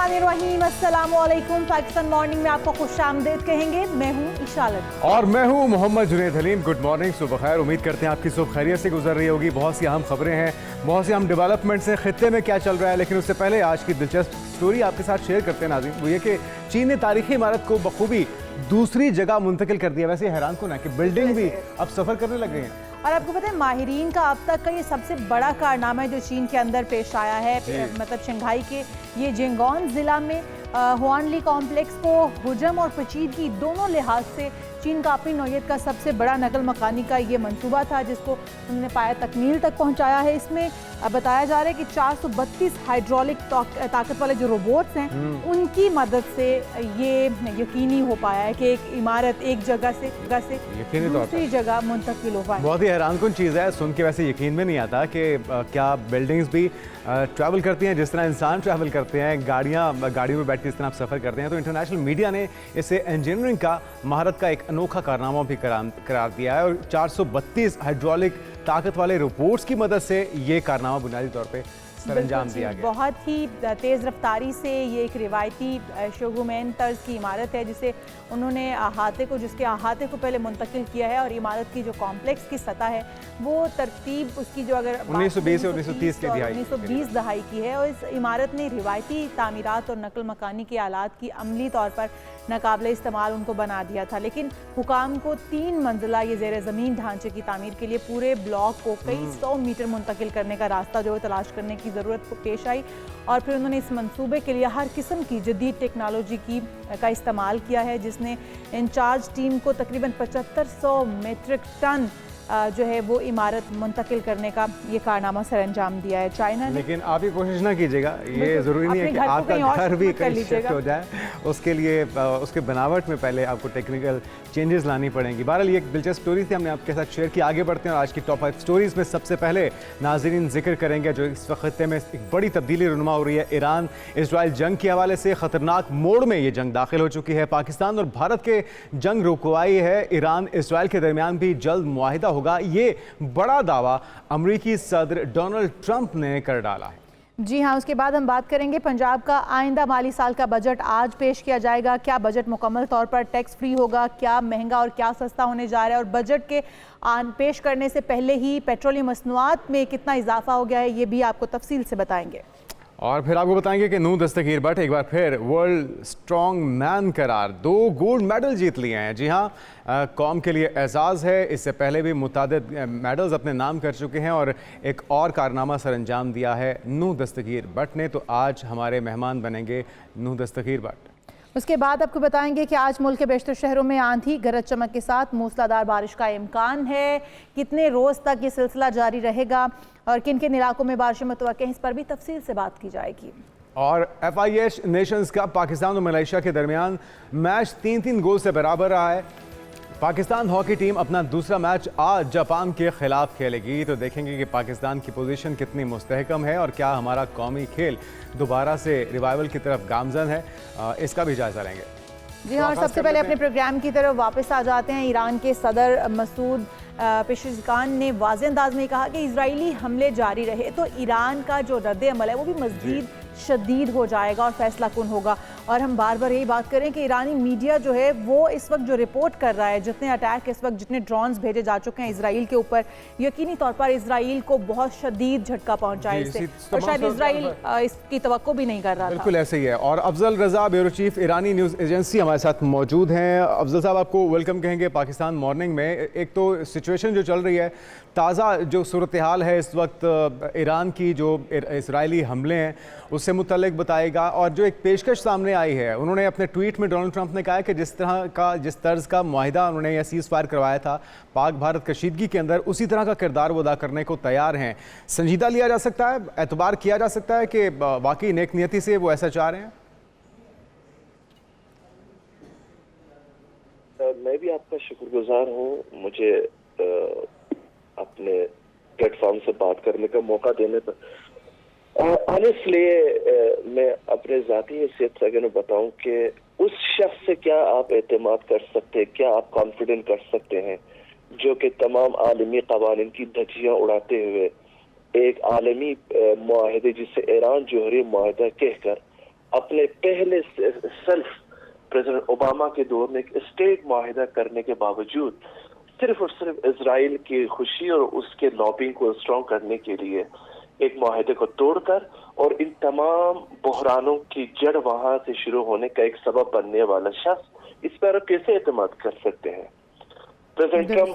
बिस्मिल्लाहिर्रहमानिर्रहीम, अस्सलामु अलैकुम। पाकिस्तान मॉर्निंग में आपको खुशामदीद कहेंगे। मैं हूँ इशालत और मैं हूँ मोहम्मद जुनैद हलीम। गुड मॉर्निंग, सुबह खैर। उम्मीद करते हैं आपकी सुबह खैरियत से गुजर रही होगी। बहुत सी अहम खबरें हैं, बहुत सी अहम डेवलपमेंट्स हैं, खित्ते में क्या चल रहा है। लेकिन उससे पहले आज की दिलचस्प स्टोरी आपके साथ शेयर करते हैं नाज़रीन। वो ये कि चीन ने तारीखी इमारत को बखूबी दूसरी जगह मुंतकिल कर दिया। वैसे हैरान कौन है कि बिल्डिंग भी अब सफ़र करने लग गई हैं। और आपको पता है माहिरीन का अब तक का ये सबसे बड़ा कारनामा है जो चीन के अंदर पेश आया है। मतलब शंघाई के ये जिंगोन ज़िला में हुआनली कॉम्प्लेक्स को हुजम और पेचीदगी दोनों लिहाज से चीन का अपनी नौयत का सबसे बड़ा नकल मकानी का ये मंसूबा था, जिसको उन्होंने पाया तकमील तक पहुंचाया है। इसमें बताया जा रहा है कि 432 हाइड्रोलिक ताकत वाले जो रोबोट्स हैं उनकी मदद से ये यकीनी हो पाया है कि एक इमारत एक जगह से दूसरी जगह मुंतकिल हो पाए। बहुत ही हैरानकुन चीज़ है, सुन के वैसे यकीन में नहीं आता कि क्या बिल्डिंग्स भी ट्रैवल करती हैं जिस तरह इंसान ट्रैवल करते हैं, गाड़ियों में बैठ के जिस तरह आप सफ़र करते हैं। तो इंटरनेशनल मीडिया ने इसे इंजीनियरिंग का महारत का एक अनोखा कारनामा भी करार दिया है। और 432 हाइड्रोलिक ताकत वाले रोबोट्स की मदद से ये कारनामा बुनियादी तौर पे सरंजाम दिया गया। बहुत ही तेज़ रफ्तारी से ये एक रिवायती शोगुमैन तर्ज की इमारत है जिसे उन्होंने जिसके अहाते को पहले मुंतकिल किया है। और इमारत की जो कॉम्प्लेक्स की सतह है वो तरतीब उसकी जो अगर 1920 और 1920 दहाई की है। और इस इमारत ने रिवायती तामीरात और नकल मकानी के आलात की अमली तौर पर नाकाबिले इस्तेमाल उनको बना दिया था। लेकिन हुकाम को 3 मंजिला ये ज़ेर ज़मीन ढांचे की तामीर के लिए पूरे ब्लॉक को कई 100 मीटर मुंतकिल करने का रास्ता जो है तलाश करने की ज़रूरत पेश आई। और फिर उन्होंने इस मंसूबे के लिए हर किस्म की जदीद टेक्नोलॉजी का इस्तेमाल किया है, जिसने इंचार्ज टीम को तकरीबन 7500 मीट्रिक टन जो है वो इमारत मुंतकिल करने का ये कारनामा सरअंजाम दिया है चाइना ने। लेकिन आप ये कोशिश ना कीजिएगा, ये ज़रूरी नहीं है कि आपका घर भी कहीं शिफ्ट हो जाए। उसके लिए उसके बनावट में पहले आपको टेक्निकल चेंजेस लानी पड़ेंगी। बहरहाल ये एक दिलचस्प स्टोरी थी, हमने आपके साथ शेयर की। आगे बढ़ते हैं और आज की टॉप 5 स्टोरीज़ में सबसे पहले नाज़रीन जिक्र करेंगे जो इस वक्त में एक बड़ी तब्दीली रुनुमा हो रही है। ईरान इजराइल जंग के हवाले से ख़तरनाक मोड़ में ये जंग दाखिल हो चुकी है। पाकिस्तान और भारत के जंग रुकवाई है। ईरान इजराइल के दरमियान भी जल्द मुआहिदा होगा, ये बड़ा दावा अमेरिकी सदर डोनाल्ड ट्रंप ने कर डाला है। जी हाँ, उसके बाद हम बात करेंगे पंजाब का आइंदा माली साल का बजट आज पेश किया जाएगा। क्या बजट मुकम्मल तौर पर टैक्स फ्री होगा, क्या महंगा और क्या सस्ता होने जा रहा है, और बजट के पेश करने से पहले ही पेट्रोलियम मसनूआत में कितना इजाफा हो गया है, ये भी आपको तफसील से बताएंगे। और फिर आपको बताएंगे कि नूह दस्तगीर भट्ट एक बार फिर वर्ल्ड स्ट्रॉन्ग मैन करार 2 गोल्ड मेडल जीत लिए हैं। जी हाँ, कौम के लिए एजाज़ है। इससे पहले भी मुतादिद मेडल्स अपने नाम कर चुके हैं और एक और कारनामा सरअंजाम दिया है नूह दस्तगीर भट्ट ने। तो आज हमारे मेहमान बनेंगे नूह दस्तगीर भट्ट। उसके बाद आपको बताएंगे कि आज मुल्क के बेशतर शहरों में आंधी गरज चमक के साथ मूसलाधार बारिश का इम्कान है। कितने रोज़ तक ये सिलसिला जारी रहेगा और किन किन इलाकों में बारिशें मुतवक्किल हैं, इस पर भी तफसील से बात की जाएगी। और FIH नेशंस कप पाकिस्तान और मलेशिया के दरमियान मैच 3-3 गोल से बराबर रहा है। पाकिस्तान हॉकी टीम अपना दूसरा मैच आज जापान के खिलाफ खेलेगी। तो देखेंगे कि पाकिस्तान की पोजीशन कितनी मुस्तहकम है और क्या हमारा कौमी खेल दोबारा से रिवाइवल की तरफ गामजन है, इसका भी जायजा लेंगे। जी हाँ, और सबसे पहले अपने प्रोग्राम की तरफ वापस आ जाते हैं। ईरान के सदर मसूद पेशेज़कान ने वाज़ेह अंदाज में कहा कि इजरायली हमले जारी रहे तो ईरान का जो रद्द अमल है वो भी मज़ीद शदीद हो जाएगा और फैसला कुन होगा। और हम बार बार यही बात करें कि ईरानी मीडिया जो है वो इस वक्त जो रिपोर्ट कर रहा है, जितने अटैक इस वक्त, जितने ड्रोन्स भेजे जा चुके हैं इसराइल के ऊपर, यकीनी तौर पर इसराइल को बहुत शदीद झटका पहुंचा है इससे। और शायद इसराइल इसकी तवक्को भी नहीं कर रहा था। बिल्कुल ऐसे ही है। और अफजल रजा ब्यूरो चीफ ईरानी न्यूज़ एजेंसी हमारे साथ मौजूद हैं। अफजल साहब, आपको वेलकम कहेंगे पाकिस्तान मॉर्निंग में। एक तो सिचुएशन जो चल रही है, ताज़ा जो सूरत हाल है इस वक्त ईरान की, जो इसराइली हमले हैं उससे मुतल्लिक बताएगा। और जो एक पेशकश सामने आई है, उन्होंने अपने ट्वीट में डोनाल्ड ट्रंप ने कहा है कि जिस तर्ज का मुआहिदा उन्होंने यह सीज़ फायर करवाया था पाक भारत कशीदगी के अंदर, उसी तरह का किरदार वो अदा करने को तैयार हैं। संजीदा लिया जा सकता है, एतबार किया जा सकता है कि वाकई नेक नियति से वो ऐसा चाह रहे हैं। मैं भी आपका शुक्रगुजार हूँ मुझे अपने प्लेटफॉर्म से बात करने का मौका देने पर। ऑनेस्टली मैं अपने ज़ाती हैसियत से अगर बताऊं कि उस शख्स से क्या आप एतमाद कर सकते हैं, क्या आप कॉन्फिडेंट कर सकते हैं जो कि तमाम आलमी कवानीन की धज्जियां उड़ाते हुए एक आलमी मुआहिदे जिसे ईरान जोहरी मुआहिदा कहकर अपने पहले सेल्फ प्रेसिडेंट ओबामा के दौर में एक स्टेट माहिदा करने के बावजूद सिर्फ और सिर्फ इजराइल की खुशी और उसके लॉबिंग को स्ट्रॉन्ग करने के लिए एक माहिदे को तोड़कर और इन तमाम बहरानों की जड़ वहां से शुरू होने का एक सबब बनने वाला शख्स, इस पर कैसे एतमाद कर सकते हैं? प्रेसिडेंट ट्रम्प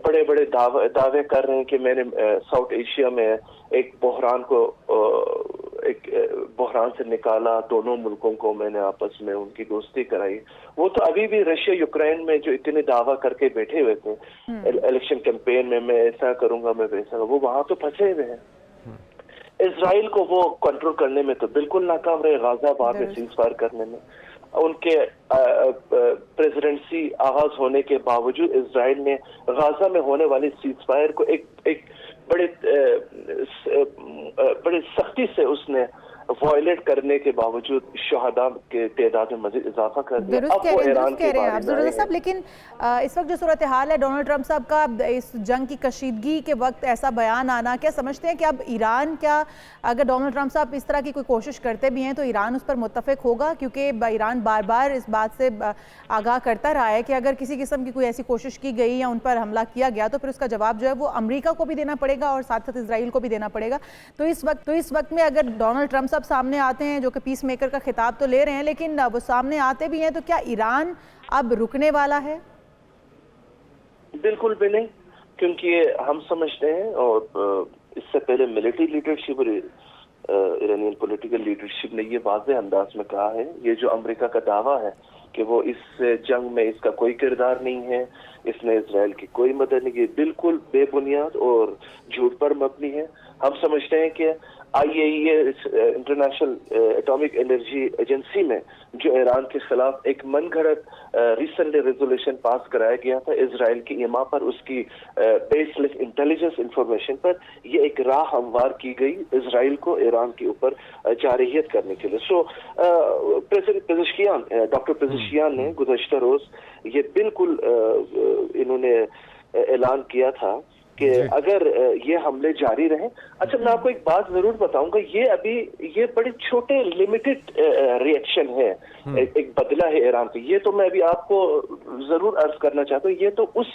बड़े बड़े दावे कर रहे हैं कि मैंने साउथ एशिया में एक बहरान से निकाला, दोनों मुल्कों को मैंने आपस में उनकी दोस्ती कराई। वो तो अभी भी रशिया यूक्रेन में जो इतने दावा करके बैठे हुए थे इलेक्शन कैंपेन में, मैं ऐसा करूंगा, मैं वैसा, वो वहां तो फंसे हुए हैं। इजराइल को वो कंट्रोल करने में तो बिल्कुल नाकाम रहे, गाजा बाद में सीज फायर करने में। उनके प्रेसिडेंसी आगाज होने के बावजूद इजराइल ने गाजा में होने वाली सीज फायर को एक बड़े सख्ती से उसने वायलेट करने के बावजूद शहादा के तादाद में मजीद इजाफा कर दिया। दुरुस्त कह रहे हैं अब्दुल साहब, लेकिन इस वक्त जो सूरत हाल है, डोनाल्ड ट्रंप साहब का इस जंग की कशीदगी के वक्त ऐसा बयान आना, क्या समझते हैं कि अब ईरान, क्या अगर डोनाल्ड ट्रंप साहब इस तरह की कोई कोशिश करते भी हैं तो ईरान उस पर मुत्तफिक होगा? क्योंकि ईरान बार बार इस बात से आगाह करता रहा है कि अगर किसी किस्म की कोई ऐसी कोशिश की गई या उन पर हमला किया गया तो फिर उसका जवाब जो है वो अमेरिका को भी देना पड़ेगा और साथ साथ इसराइल को भी देना पड़ेगा। तो इस वक्त में अगर डोनाल्ड ट्रंप साहब सामने आते हैं, जो कि पीस मेकर का खिताब तो ले रहे हैं, लेकिन वो सामने आते भी हैं, तो क्या ईरान अब रुकने वाला है? बिल्कुल भी नहीं, क्योंकि हम समझते हैं और इससे पहले मिलिट्री लीडरशिप और ईरानियन पॉलिटिकल लीडरशिप ने ये वाज़ेह अंदाज में कहा है, ये जो अमेरिका का दावा है कि वो इस जंग में इसका कोई किरदार नहीं है, इसने इजराइल की कोई मदद नहीं की, बिल्कुल बेबुनियाद और झूठ पर मबनी है। हम समझते हैं कि IAEA international atomic energy agency में जो ईरान के खिलाफ एक मनगढ़ंत रिसेंटली रेजोल्यूशन पास कराया गया था इजराइल की ईमा पर, उसकी बेसलेस इंटेलिजेंस इंफॉर्मेशन पर, ये एक राह हमवार की गई इजराइल को ईरान के ऊपर जारहियत करने के लिए। सो डॉक्टर पेज़ेश्कियान ने गुज़श्ता रोज ये बिल्कुल इन्होंने ऐलान किया था कि अगर ये हमले जारी रहे। अच्छा, मैं आपको एक बात जरूर बताऊंगा, ये बड़े छोटे लिमिटेड रिएक्शन है, एक बदला है ईरान का। ये तो मैं अभी आपको जरूर अर्ज करना चाहता हूँ, ये तो उस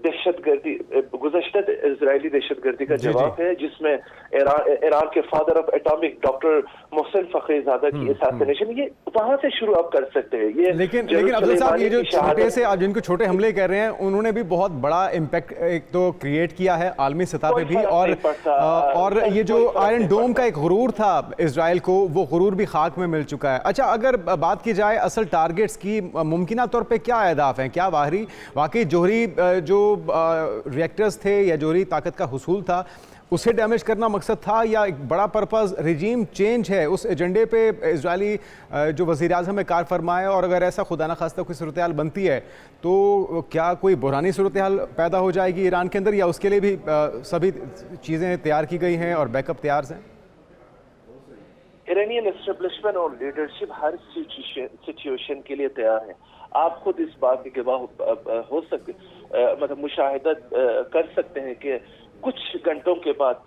दहशतगर्दी, गुज़श्ता इजरायली दहशतगर्दी का जवाब है जिसमें ईरान के father of atomic doctor Mohsen Fakhrizadeh की असैसिनेशन, ये वहां से शुरू आप कर सकते हैं। ये लेकिन अब्दुल साहब, ये जो छोटे से आप जिनको छोटे हमले कर रहे हैं, उन्होंने भी बहुत बड़ा इम्पैक्ट एक तो क्रिएट किया है आलमी सतह पे भी, और ये जो आयरन डोम का एक गुरूर था इजराइल को, वो गुरूर भी खाक में मिल चुका है। अच्छा, अगर बात की जाए असल टारगेट्स की, मुमकिना तौर पे क्या अहदाफ हैं? क्या वाकई जोहरी जो रिएक्टर्स थे या जोहरी ताकत का हुसूल था उसे डैमेज करना मकसद था, या एक बड़ा पर्पस रिजीम चेंज है, उस एजेंडे पे इजरायली जो वज़ीर आज़म है कार फरमाए, और अगर ऐसा खुदा न खास्ता कोई सूरत हाल बनती है तो क्या कोई बुरानी सूरत हाल पैदा हो जाएगी ईरान के अंदर, या उसके लिए भी सभी चीज़ें तैयार की गई हैं और बैकअप तैयार हैं? ईरानियन एस्टेब्लिशमेंट और लीडरशिप हर सिचुएशन के लिए तैयार है। आप खुद इस बात के गवाह हो सकते, मतलब मुशाहिदा कर सकते हैं कि कुछ घंटों के बाद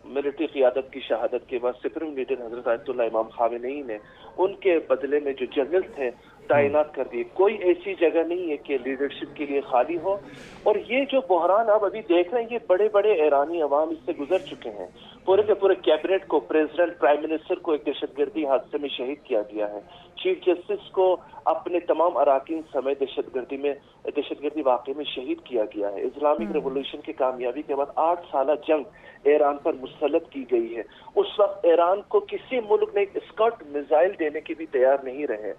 मिलिट्री क़ियादत की शहादत के बाद सुप्रीम लीडर हज़रत आयतुल्लाह इमाम ख़ामेनी ने उनके बदले में जो जनरल थे तैनात कर दिए। कोई ऐसी जगह नहीं है कि लीडरशिप के लिए खाली हो। और ये जो बहरान आप अभी देख रहे हैं, ये बड़े बड़े ईरानी अवाम इससे गुजर चुके हैं। पूरे के पूरे कैबिनेट को, प्रेसिडेंट, प्राइम मिनिस्टर को एक दहशतगर्दी हादसे में शहीद किया गया है। चीफ जस्टिस को अपने तमाम अराकीन समेत दहशतगर्दी वाक़े में शहीद किया गया है। इस्लामिक रेवोल्यूशन की कामयाबी के बाद 8 साल जंग ईरान पर मुसल्लत की गई है। उस वक्त ईरान को किसी मुल्क ने स्कॉट मिसाइल देने की भी तैयार नहीं रहे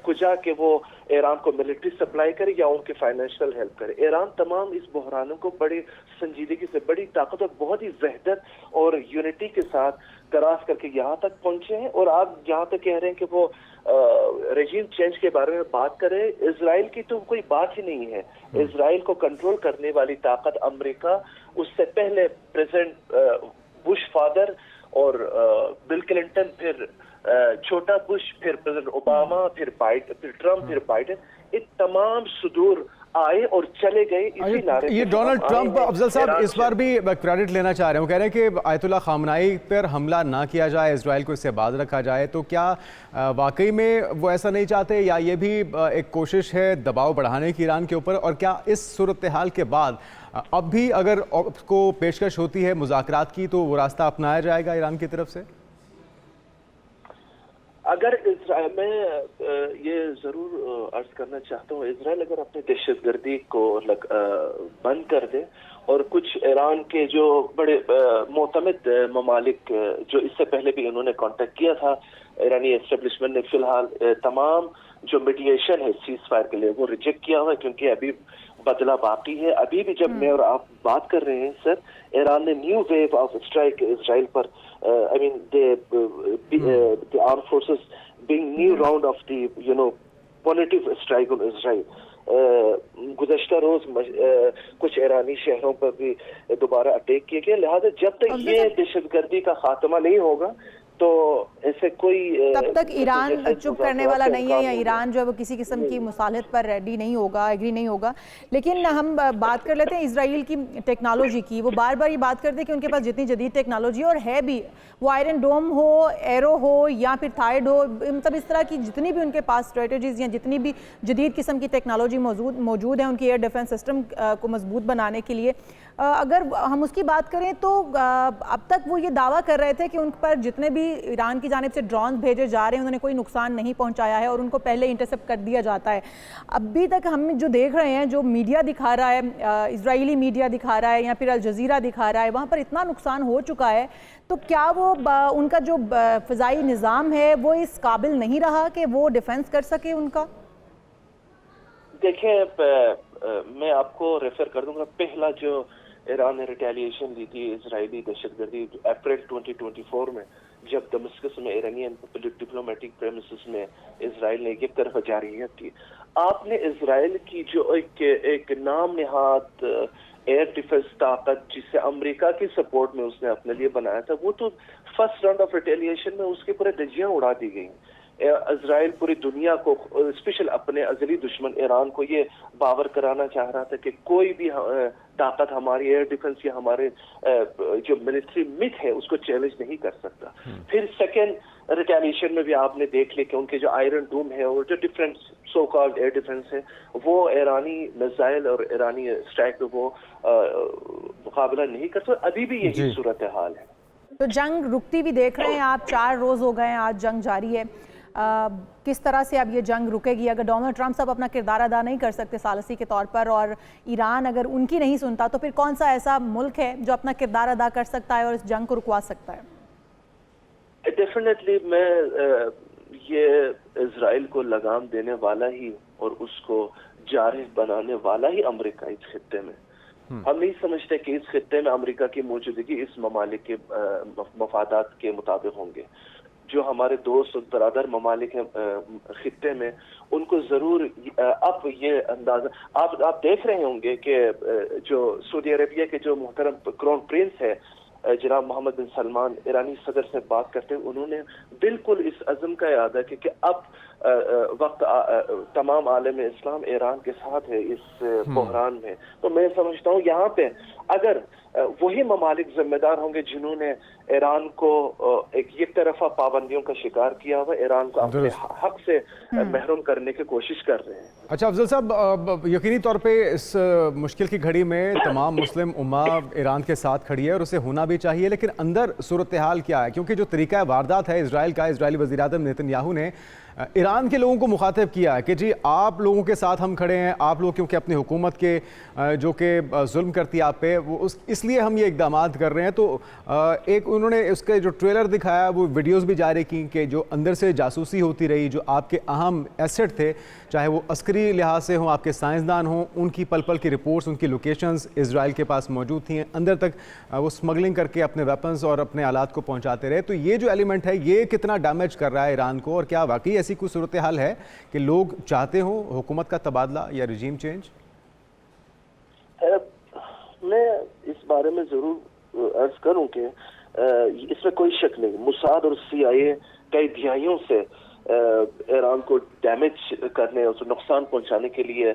कुजा के वो ईरान को मिलिट्री सप्लाई करे या उनके फाइनेंशियल हेल्प करे। ईरान तमाम इस बहरानों को बड़ी संजीदगी से, बड़ी ताकत और बहुत ही वहदत और यूनिटी के साथ क्रॉस करके यहाँ तक पहुंचे हैं। और आप यहाँ तक कह रहे हैं कि वो रेजिम चेंज के बारे में बात करें, इजराइल की तो कोई बात ही नहीं है। इजराइल को कंट्रोल करने वाली ताकत अमेरिका, उससे पहले प्रेसिडेंट बुश फादर और बिल क्लिंटन, फिर छोटा बुश, फिर प्रेसिडेंट ओबामा, फिर ट्रम्प, फिर बाइडेन, ये तमाम सुदूर आए और चले गए इसी नारे ये पे डोनाल्ड हम ट्रंप आए हैं अफजल साहब ईरान इस से। बार भी क्रेडिट लेना चाह रहे हैं। वो कह रहे हैं कि आयतुल्लाह खामनाई पर हमला ना किया जाए, इजराइल को इससे बाज रखा जाए। तो क्या वाकई में वो ऐसा नहीं चाहते, या ये भी एक कोशिश है दबाव बढ़ाने की ईरान के ऊपर? और क्या इस सूरत हाल के बाद अब भी अगर को पेशकश होती है मुज़ाकरात की, तो वो रास्ता अपनाया जाएगा ईरान की तरफ से? अगर इसराइल में ये जरूर अर्ज करना चाहता हूँ, इसराइल अगर अपनी दहशतगर्दी को बंद कर दे और कुछ ईरान के जो बड़े मोतमिद ममालिक जो इससे पहले भी उन्होंने कांटेक्ट किया था ईरानी एस्टेब्लिशमेंट ने, फिलहाल तमाम जो मीडिएशन है सीज फायर के लिए वो रिजेक्ट किया हुआ है, क्योंकि अभी बदला बाकी है। अभी भी जब मैं और आप बात कर रहे हैं सर, ईरान ने new wave of strike Israel पर, I mean the arm forces being new round of the positive strike on Israel. गुज़श्ता रोज कुछ ईरानी शहरों पर भी दोबारा अटैक किए गए। लिहाजा जब तक ये दहशतगर्दी का खात्मा नहीं होगा तो ऐसे कोई तब तक ईरान चुप करने वाला नहीं है, या ईरान जो है वो किसी किस्म की मुसालहत पर रेडी नहीं होगा, एग्री नहीं होगा। लेकिन हम बात कर लेते हैं इजराइल की टेक्नोलॉजी की। वो बार बार ये बात करते हैं कि उनके पास जितनी जदीद टेक्नोलॉजी और है भी, वो आयरन डोम हो, एरो हो या फिर थायड हो, मतलब इस तरह की जितनी भी उनके पास स्ट्रेटजीज या जितनी भी जदीद किस्म की टेक्नोलॉजी मौजूद है उनकी एयर डिफेंस सिस्टम को मजबूत बनाने के लिए। अगर हम उसकी बात करें तो अब तक वो ये दावा कर रहे थे कि उन पर जितने भी ईरान की जानिब से ड्रोन भेजे जा रहे हैं उन्होंने कोई नुकसान नहीं पहुंचाया है और उनको पहले इंटरसेप्ट कर दिया जाता है। अभी तक हम जो देख रहे हैं, जो मीडिया दिखा रहा है, इजरायली मीडिया दिखा रहा है या फिर अल जजीरा दिखा रहा है, वहाँ पर इतना नुकसान हो चुका है, तो क्या वो उनका जो फ़िज़ाई निज़ाम है वो इस काबिल नहीं रहा कि वो डिफेंस कर सके उनका? देखिए, मैं आपको रेफर कर दूंगा, पहला जो ईरान ने रिटेलिएशन ली थी इजरायली दहशतगर्दी अप्रैल 2024 में, जब दमिश्क में ईरानियन डिप्लोमेटिक प्रेमिसेस में इजराइल ने एक तरफ जारहियत की। आपने इजराइल की जो एक नाम निहाद एयर डिफेंस ताकत जिसे अमेरिका की सपोर्ट में उसने अपने लिए बनाया था, वो तो फर्स्ट राउंड ऑफ रिटेलिएशन में उसके पूरे धज्जियां उड़ा दी गई। इजराइल पूरी दुनिया को, स्पेशल अपने अजली दुश्मन ईरान को, ये बावर कराना चाह रहा था कि कोई भी ताकत हमारी एयर डिफेंस या हमारे जो मिलिट्री मिथ है उसको चैलेंज नहीं कर सकता। फिर सेकेंड रिटेलिएशन में भी आपने देख लिया कि उनके जो आयरन डूम है और जो different so called air defence है, वो ईरानी मिसाइल और ईरानी स्ट्राइक पे वो मुकाबला नहीं कर सकते। अभी भी यही सूरत हाल है। तो जंग रुकती भी देख रहे हैं आप, 4 रोज हो गए हैं, आज जंग जारी है। किस तरह से अब ये जंग रुकेगी? अगर डोनाल्ड ट्रंप साहब अपना किरदार अदा नहीं कर सकते सालसी के तौर पर और ईरान अगर उनकी नहीं सुनता, तो फिर कौन सा ऐसा मुल्क है जो अपना किरदार अदा कर सकता है और इस जंग को रुकवा सकता है? डेफिनेटली मैं ये इजराइल को लगाम देने वाला ही और उसको जारह बनाने वाला ही अमेरिका इस खित्ते में। हम नहीं समझते कि इस खित्ते में अमेरिका की मौजूदगी इस ममालिक के मफादात के मुताबिक होंगे। जो हमारे दोस्त और बरादर ममालिक हैं खित्ते में, उनको जरूर अब ये अंदाजा, आप देख रहे होंगे कि जो सऊदी अरेबिया के जो मोहतरम क्राउन प्रिंस है जनाब मोहम्मद बिन सलमान, ईरानी सदर से बात करते हैं, उन्होंने बिल्कुल इस अज़म का इरादा किया कि अब वक्त तमाम आलम इस्लाम ईरान के साथ है इस बहरान में। तो मैं समझता हूँ यहाँ पे अगर वही ममालिक जिम्मेदार होंगे जिन्होंने ईरान को एक तरफा पाबंदियों का शिकार किया हुआ, ईरान को अपने हक से महरूम करने की कोशिश कर रहे हैं। अच्छा अफजल साहब, यकीनी तौर पे इस मुश्किल की घड़ी में तमाम मुस्लिम उम्मा ईरान के साथ खड़ी है और उसे होना भी चाहिए, लेकिन अंदर सूरत हाल क्या है? क्योंकि जो तरीका वारदात है इजराइल का, इजरायली वज़ीर-ए-आज़म नेतन्याहू ने ईरान के लोगों को मुखातिब किया है कि जी आप लोगों के साथ हम खड़े हैं, आप लोग क्योंकि अपनी हुकूमत के जो कि जुल्म करती है आप पे, वो इसलिए हम ये इक़दाम कर रहे हैं। तो एक उन्होंने उसके जो ट्रेलर दिखाया, वो वीडियोस भी जारी की कि जो अंदर से जासूसी होती रही, जो आपके अहम एसेट थे, चाहे वो अस्करी लिहाज से हों, आपके साइंसदान हों, उनकी पल पल की रिपोर्ट्स, उनकी लोकेशंस इजराइल के पास मौजूद थी, अंदर तक वो स्मगलिंग करके अपने वेपन्स और अपने आलात को पहुँचाते रहे। तो ये जो एलिमेंट है ये कितना डैमेज कर रहा है ईरान को, और क्या वाकई ऐसी कोई सूरत हाल है कि लोग चाहते हो हुकूमत का तबादला या रिजीम चेंज? मैं इस बारे में जरूर अर्ज करूं कि इसमें कोई शक नहीं, मुसाद और CIA कई दिहाइयों से ईरान को डैमेज करने और नुकसान पहुंचाने के लिए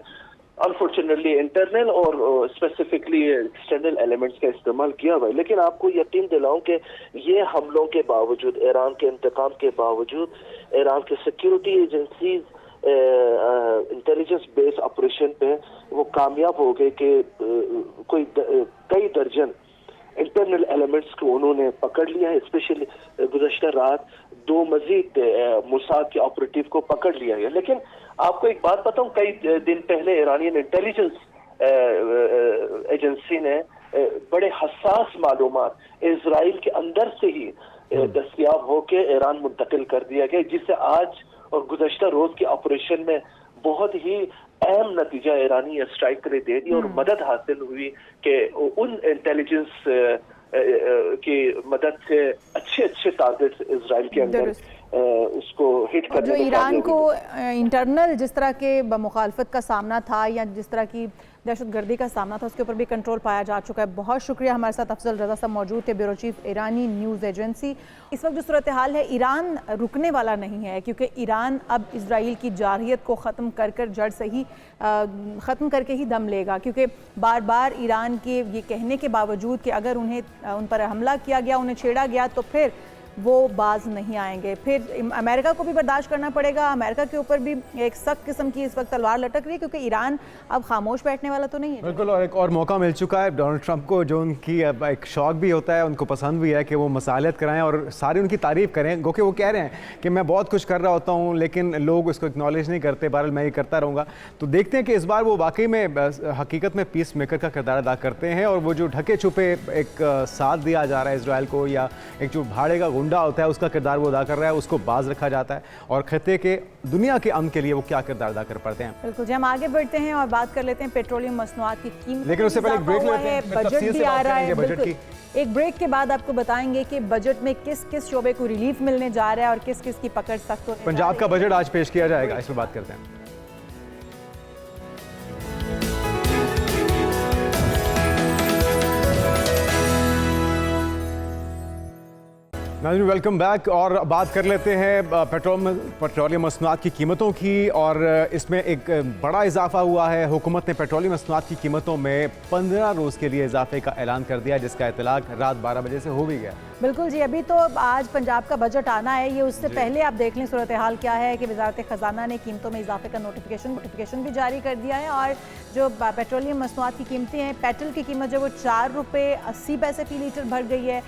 अनफॉर्चुनेटली इंटरनल और स्पेसिफिकली एक्सटर्नल एलिमेंट्स का इस्तेमाल किया हुआ है। लेकिन आपको यकीन दिलाऊं कि ये हमलों के बावजूद, ईरान के इंतकाम के बावजूद, ईरान के security agencies intelligence based operation पे वो कामयाब हो गए कि कई दर्जन इंटरनल एलिमेंट्स को उन्होंने पकड़ लिया है। स्पेशली गुज़श्ता रात 2 मजीद मोसाद के ऑपरेटिव को पकड़ लिया है। लेकिन आपको एक बात बताऊं, कई दिन पहले ईरानियन इंटेलिजेंस एजेंसी ने बड़े हसास मालूमात इजराइल के अंदर से ही दस्तयाब होके ईरान मुंतकिल कर दिया गया, जिससे आज और गुज़श्ता रोज के ऑपरेशन में बहुत ही अहम नतीजा ईरानी स्ट्राइक ने दे दी और मदद हासिल हुई कि उन इंटेलिजेंस की मदद से अच्छे टारगेट्स इजराइल के अंदर उसको हिट करने जो ईरान को इंटरनल जिस तरह के मुखालफत का सामना था या जिस तरह की दहशतगर्दी का सामना था, उसके ऊपर भी कंट्रोल पाया जा चुका है। बहुत शुक्रिया। हमारे साथ अफजल रजा साहब मौजूद थे, ब्यूरो चीफ ईरानी न्यूज़ एजेंसी। इस वक्त जो सूरत हाल है, ईरान रुकने वाला नहीं है, क्योंकि ईरान अब इजराइल की जारहियत को ख़त्म कर जड़ से ही ख़त्म करके ही दम लेगा। क्योंकि बार बार ईरान के ये कहने के बावजूद कि अगर उन पर हमला किया गया, उन्हें छेड़ा गया, तो फिर वो बाज नहीं आएंगे। फिर अमेरिका को भी बर्दाश्त करना पड़ेगा। अमेरिका के ऊपर भी एक सख्त किस्म की इस वक्त तलवार लटक रही है, क्योंकि ईरान अब खामोश बैठने वाला तो नहीं है। बिल्कुल, और एक और मौका मिल चुका है डोनाल्ड ट्रंप को, जो उनकी अब एक शौक भी होता है, उनको पसंद भी है कि वो मसालियत कराएं और सारी उनकी तारीफ़ करें। क्योंकि वो कह रहे हैं कि मैं बहुत कुछ कर रहा होता हूँ, लेकिन लोग उसको एक्नॉलेज नहीं करते, बहरहाल मैं ये करता रहूँगा। तो देखते हैं कि इस बार वो वाकई में हकीकत में पीस मेकर का किरदार अदा करते हैं, और वो जो ढके छुपे एक साथ दिया जा रहा है इसराइल को, या एक जो भाड़े का गुंडा होता है उसका किरदार वो अदा कर रहा है, उसको बाज रखा जाता है, और खत्ते के दुनिया के अमन के लिए वो क्या किरदार अदा कर पाते हैं। बिल्कुल जी, हम आगे बढ़ते हैं और बात कर लेते हैं पेट्रोलियम मसनूआत की कीमत। लेकिन उससे पहले एक ब्रेक लेते हैं, बजट भी आ रहा है। बजट की एक ब्रेक के बाद आपको बताएंगे कि बजट में किस किस शोबे को रिलीफ मिलने जा रहा है और किस किस की पकड़ सख्त होने। पंजाब का बजट आज पेश किया जाएगा, इस पर बात करते हैं। नाज़रीन, वेलकम बैक। और बात कर लेते हैं पेट्रोलियम मसनूआत की कीमतों की, और इसमें एक बड़ा इजाफा हुआ है। हुकूमत ने पेट्रोलियम मसनूआत की कीमतों में 15 रोज़ के लिए इजाफे का ऐलान कर दिया, जिसका इतलाक रात 12 बजे से हो भी गया। बिल्कुल जी, अभी तो आज पंजाब का बजट आना है। ये उससे पहले आप देख लें सूरत हाल क्या है कि वजारत ख़जाना ने कीमतों में इजाफे का नोटिफिकेशन भी जारी कर दिया है। और जो पेट्रोलियम मसनूआत की कीमतें हैं, पेट्रोल की कीमत जो वो 4 रुपये 80 पैसे फ़ी लीटर बढ़ गई है,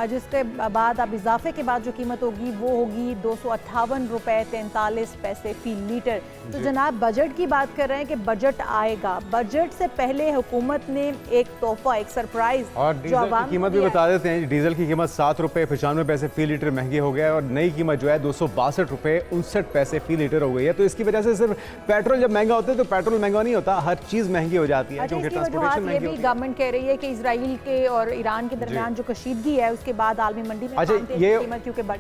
जिसके बाद अब इजाफे के बाद जो कीमत होगी वो होगी 258 रुपये 43 पैसे फ़ी लीटर। तो जनाब बजट की बात कर रहे हैं कि बजट आएगा। बजट से पहले हुकूमत ने एक तोहफा, एक सरप्राइज, और डीजल की कीमत भी बता देते हैं। डीजल की कीमत 7 रुपये 95 पैसे फ़ी लीटर महंगी हो गया है, और नई कीमत जो है 262 रुपये 59 पैसे फ़ी लीटर हो गई है। तो इसकी वजह से सिर्फ पेट्रोल जब महंगा होता है तो पेट्रोल महंगा नहीं होता, हर चीज़ महंगी हो जाती है, क्योंकि ट्रांसपोर्टेशन महंगी होती है। गवर्नमेंट कह रही है कि इजराइल के और ईरान के दरमियान जो कशीदगी है, उसके बाद आलमी मंडी में ये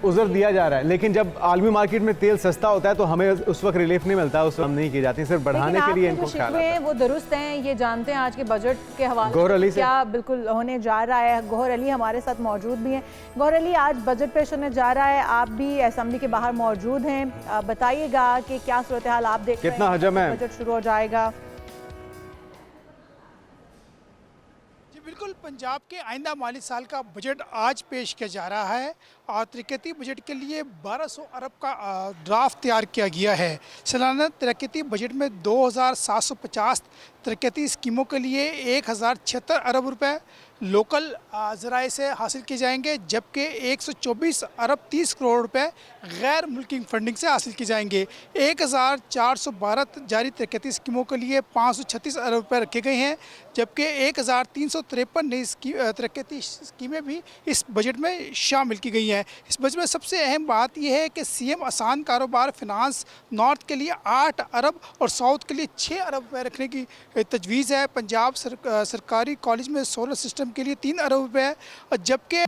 उज़र दिया जा रहा है। लेकिन जब आलमी मार्केट में तेल सस्ता होता है तो हमें उस वक्त रिलीफ नहीं मिलता, उस वक्त नहीं की जाती, सिर्फ बढ़ाने के लिए इनको ख्याल आता है। वो दुरुस्त हैं, ये जानते हैं आज के बजट के हवाले गौहर अली से क्या बिल्कुल होने जा रहा है। गौहर अली हमारे साथ मौजूद भी हैं। गौहर अली, आज बजट पेश होने जा रहा है, आप भी असेंबली के बाहर मौजूद हैं, बताइएगा कि क्या सूरत हाल आप देख रहे हैं, कितना हजम है, बजट शुरू हो जाएगा। बिल्कुल, पंजाब के आइंदा माली साल का बजट आज पेश किया जा रहा है, और तरक्याती बजट के लिए 1200 अरब का ड्राफ्ट तैयार किया गया है। सालाना तरक्याती बजट में 2750 तरक्याती स्कीमों के लिए 1076 अरब रुपए लोकल ज़राए से हासिल किए जाएंगे, जबकि 124 अरब 30 करोड़ रुपए गैर मुल्की फंडिंग से हासिल किए जाएंगे। 1412 जारी तरक्याती स्कीमों के लिए 536 अरब रुपए रखे गए हैं, जबकि 1353 नई तरक्याती स्कीमें भी इस बजट में शामिल की गई हैं। इस बजट में सबसे अहम बात यह है कि सीएम आसान कारोबार फिनांस नॉर्थ के लिए 8 अरब और साउथ के लिए 6 अरब रुपये रखने की तजवीज़ है। पंजाब सरकारी कॉलेज में सोलर सिस्टम के लिए 3 अरब रुपये, और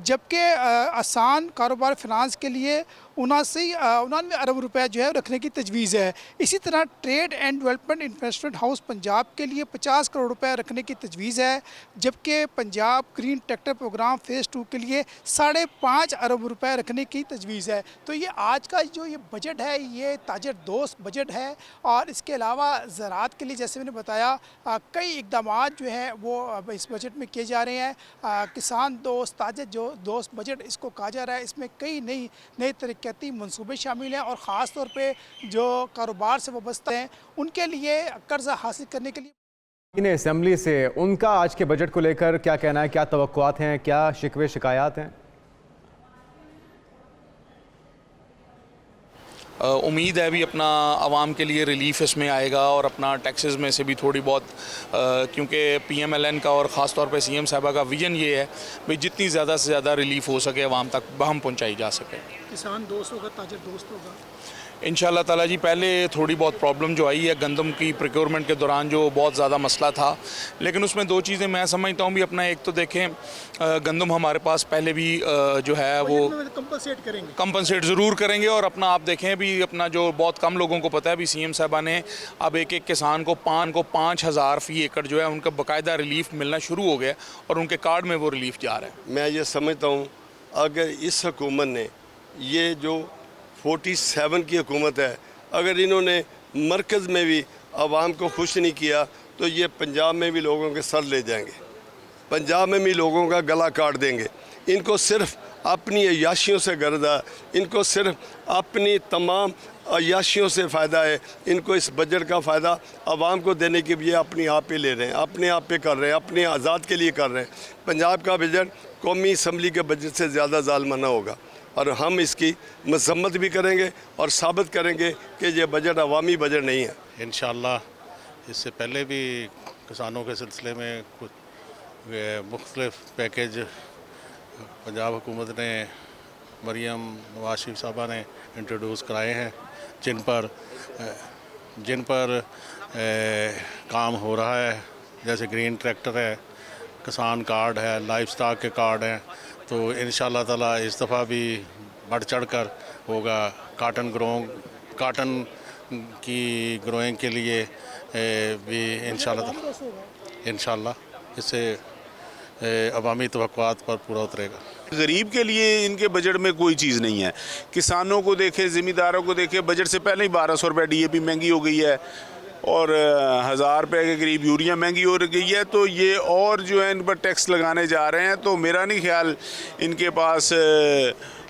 जबकि आसान कारोबार फिनांस के लिए $99 अरब रुपए जो है रखने की तजवीज़ है। इसी तरह trade and development investment house Punjab के लिए 50 करोड़ रुपए रखने की तजवीज़ है, जबकि Punjab green tractor programme phase 2 के लिए 5.5 अरब रुपए रखने की तजवीज़ है। तो ये आज का जो ये बजट है ये ताजर दोस्त बजट है। और इसके अलावा ज़राअत के लिए जैसे मैंने बताया कई इकदाम जो हैं वो इस बजट में किए जा रहे हैं। किसान दोस्त ताजर जो दोस्त बजट इसको कहा जा रहा है। इसमें कई नए तरक्याती मंसूबे शामिल हैं और ख़ास तौर पे जो कारोबार से वाबस्ता हैं उनके लिए कर्जा हासिल करने के लिए। इन असेंबली से उनका आज के बजट को लेकर क्या कहना है, क्या तवक्कुआत हैं, क्या शिकवे शिकायत हैं? उम्मीद है भी अपना आवाम के लिए रिलीफ इसमें आएगा और अपना टैक्सेस में से भी थोड़ी बहुत, क्योंकि PMLN का और ख़ास तौर पे CM साहबा का विज़न ये है भाई जितनी ज़्यादा से ज़्यादा रिलीफ हो सके आवाम तक बहम पहुंचाई जा सके। किसान दोस्त होगा, ताजर दोस्त होगा इंशाल्लाह ताला जी। पहले थोड़ी बहुत प्रॉब्लम जो आई है गंदम की प्रोक्योरमेंट के दौरान जो बहुत ज़्यादा मसला था, लेकिन उसमें दो चीज़ें मैं समझता हूँ भी अपना एक तो देखें गंदम हमारे पास पहले भी जो है वो कंपनसेट ज़रूर करेंगे और अपना आप देखें भी अपना जो बहुत कम लोगों को पता है भी CM साहबा ने अब एक किसान को 5,000 फ़ी एकड़ जो है उनका बाकायदा रिलीफ मिलना शुरू हो गया और उनके कार्ड में वो रिलीफ जा रहा है। मैं ये समझता हूँ अगर इस हुकूमत ने ये जो 47 की हुकूमत है, अगर इन्होंने मरकज़ में भी आवाम को खुश नहीं किया तो ये पंजाब में भी लोगों के सर ले जाएंगे, पंजाब में भी लोगों का गला काट देंगे। इनको सिर्फ अपनी अय्याशियों से गर्ज है, इनको सिर्फ अपनी तमाम अय्याशियों से फ़ायदा है। इनको इस बजट का फ़ायदा आवाम को देने के लिए अपने आप पे ले रहे हैं, अपने आप पे कर रहे हैं, अपने आज़ाद के लिए कर रहे हैं। पंजाब का बजट कौमी असम्बली के बजट से ज़्यादा ज़ालिमाना होगा और हम इसकी मजम्मत भी करेंगे और साबित करेंगे कि ये बजट अवामी बजट नहीं है। इंशाअल्लाह इससे पहले भी किसानों के सिलसिले में कुछ मुख्तलिफ पैकेज पंजाब हुकूमत ने मरियम नवाज शरीफ साहबा ने इंट्रोड्यूस कराए हैं जिन पर काम हो रहा है, जैसे ग्रीन ट्रैक्टर है, किसान कार्ड है, लाइफ स्टॉक के कार्ड हैं। तो इंशाअल्लाह ताला इस दफ़ा भी बढ़ चढ़ कर होगा। काटन की ग्रोइंग के लिए भी इंशाअल्लाह इससे अवामी तवक्कुआत पर पूरा उतरेगा। गरीब के लिए इनके बजट में कोई चीज़ नहीं है। किसानों को देखे, ज़मींदारों को देखे, बजट से पहले ही 1200 रुपये DAP महंगी हो गई है और 1000 रुपये के करीब यूरिया महंगी हो गई है। तो ये और जो है इन पर टैक्स लगाने जा रहे हैं, तो मेरा नहीं ख्याल इनके पास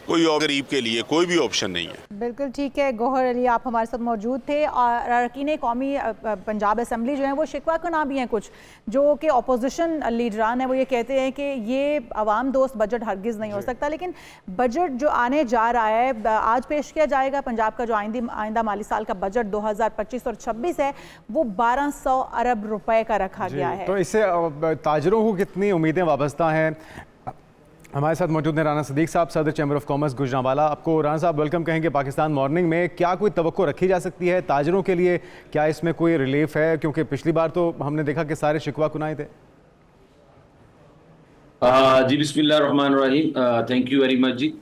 कोई और गरीब के लिए कोई भी ऑप्शन नहीं है। बिल्कुल ठीक है। गौहर अली आप हमारे साथ मौजूद थे और अरकान कौमी पंजाब असम्बली जो है वो शिकवा करना भी हैं कुछ, जो कि अपोजिशन लीडरान है वो ये कहते हैं कि ये आवाम दोस्त बजट हरगिज़ नहीं हो सकता। लेकिन बजट जो आने जा रहा है आज पेश किया जाएगा, पंजाब का जो आइंदा माली साल का बजट 2025 और 26 है वो 1200 अरब रुपए का रखा गया है। तो इससे ताजरों को कितनी उम्मीदें वाबस्ता हैं? हमारे साथ मौजूद हैं राना सदीक साहब, सदर चैम्बर ऑफ कॉमर्स गुजरांवाला। आपको राना साहब वेलकम कहेंगे पाकिस्तान मॉर्निंग में। क्या कोई तवक्को रखी जा सकती है ताजरों के लिए? क्या इसमें कोई रिलीफ है? क्योंकि पिछली बार तो हमने देखा कि सारे शिकवा कुनाए थे। जी बिस्मिल्लाहिर्रहमानिर्रहीम, थैंक यू वेरी मच जी।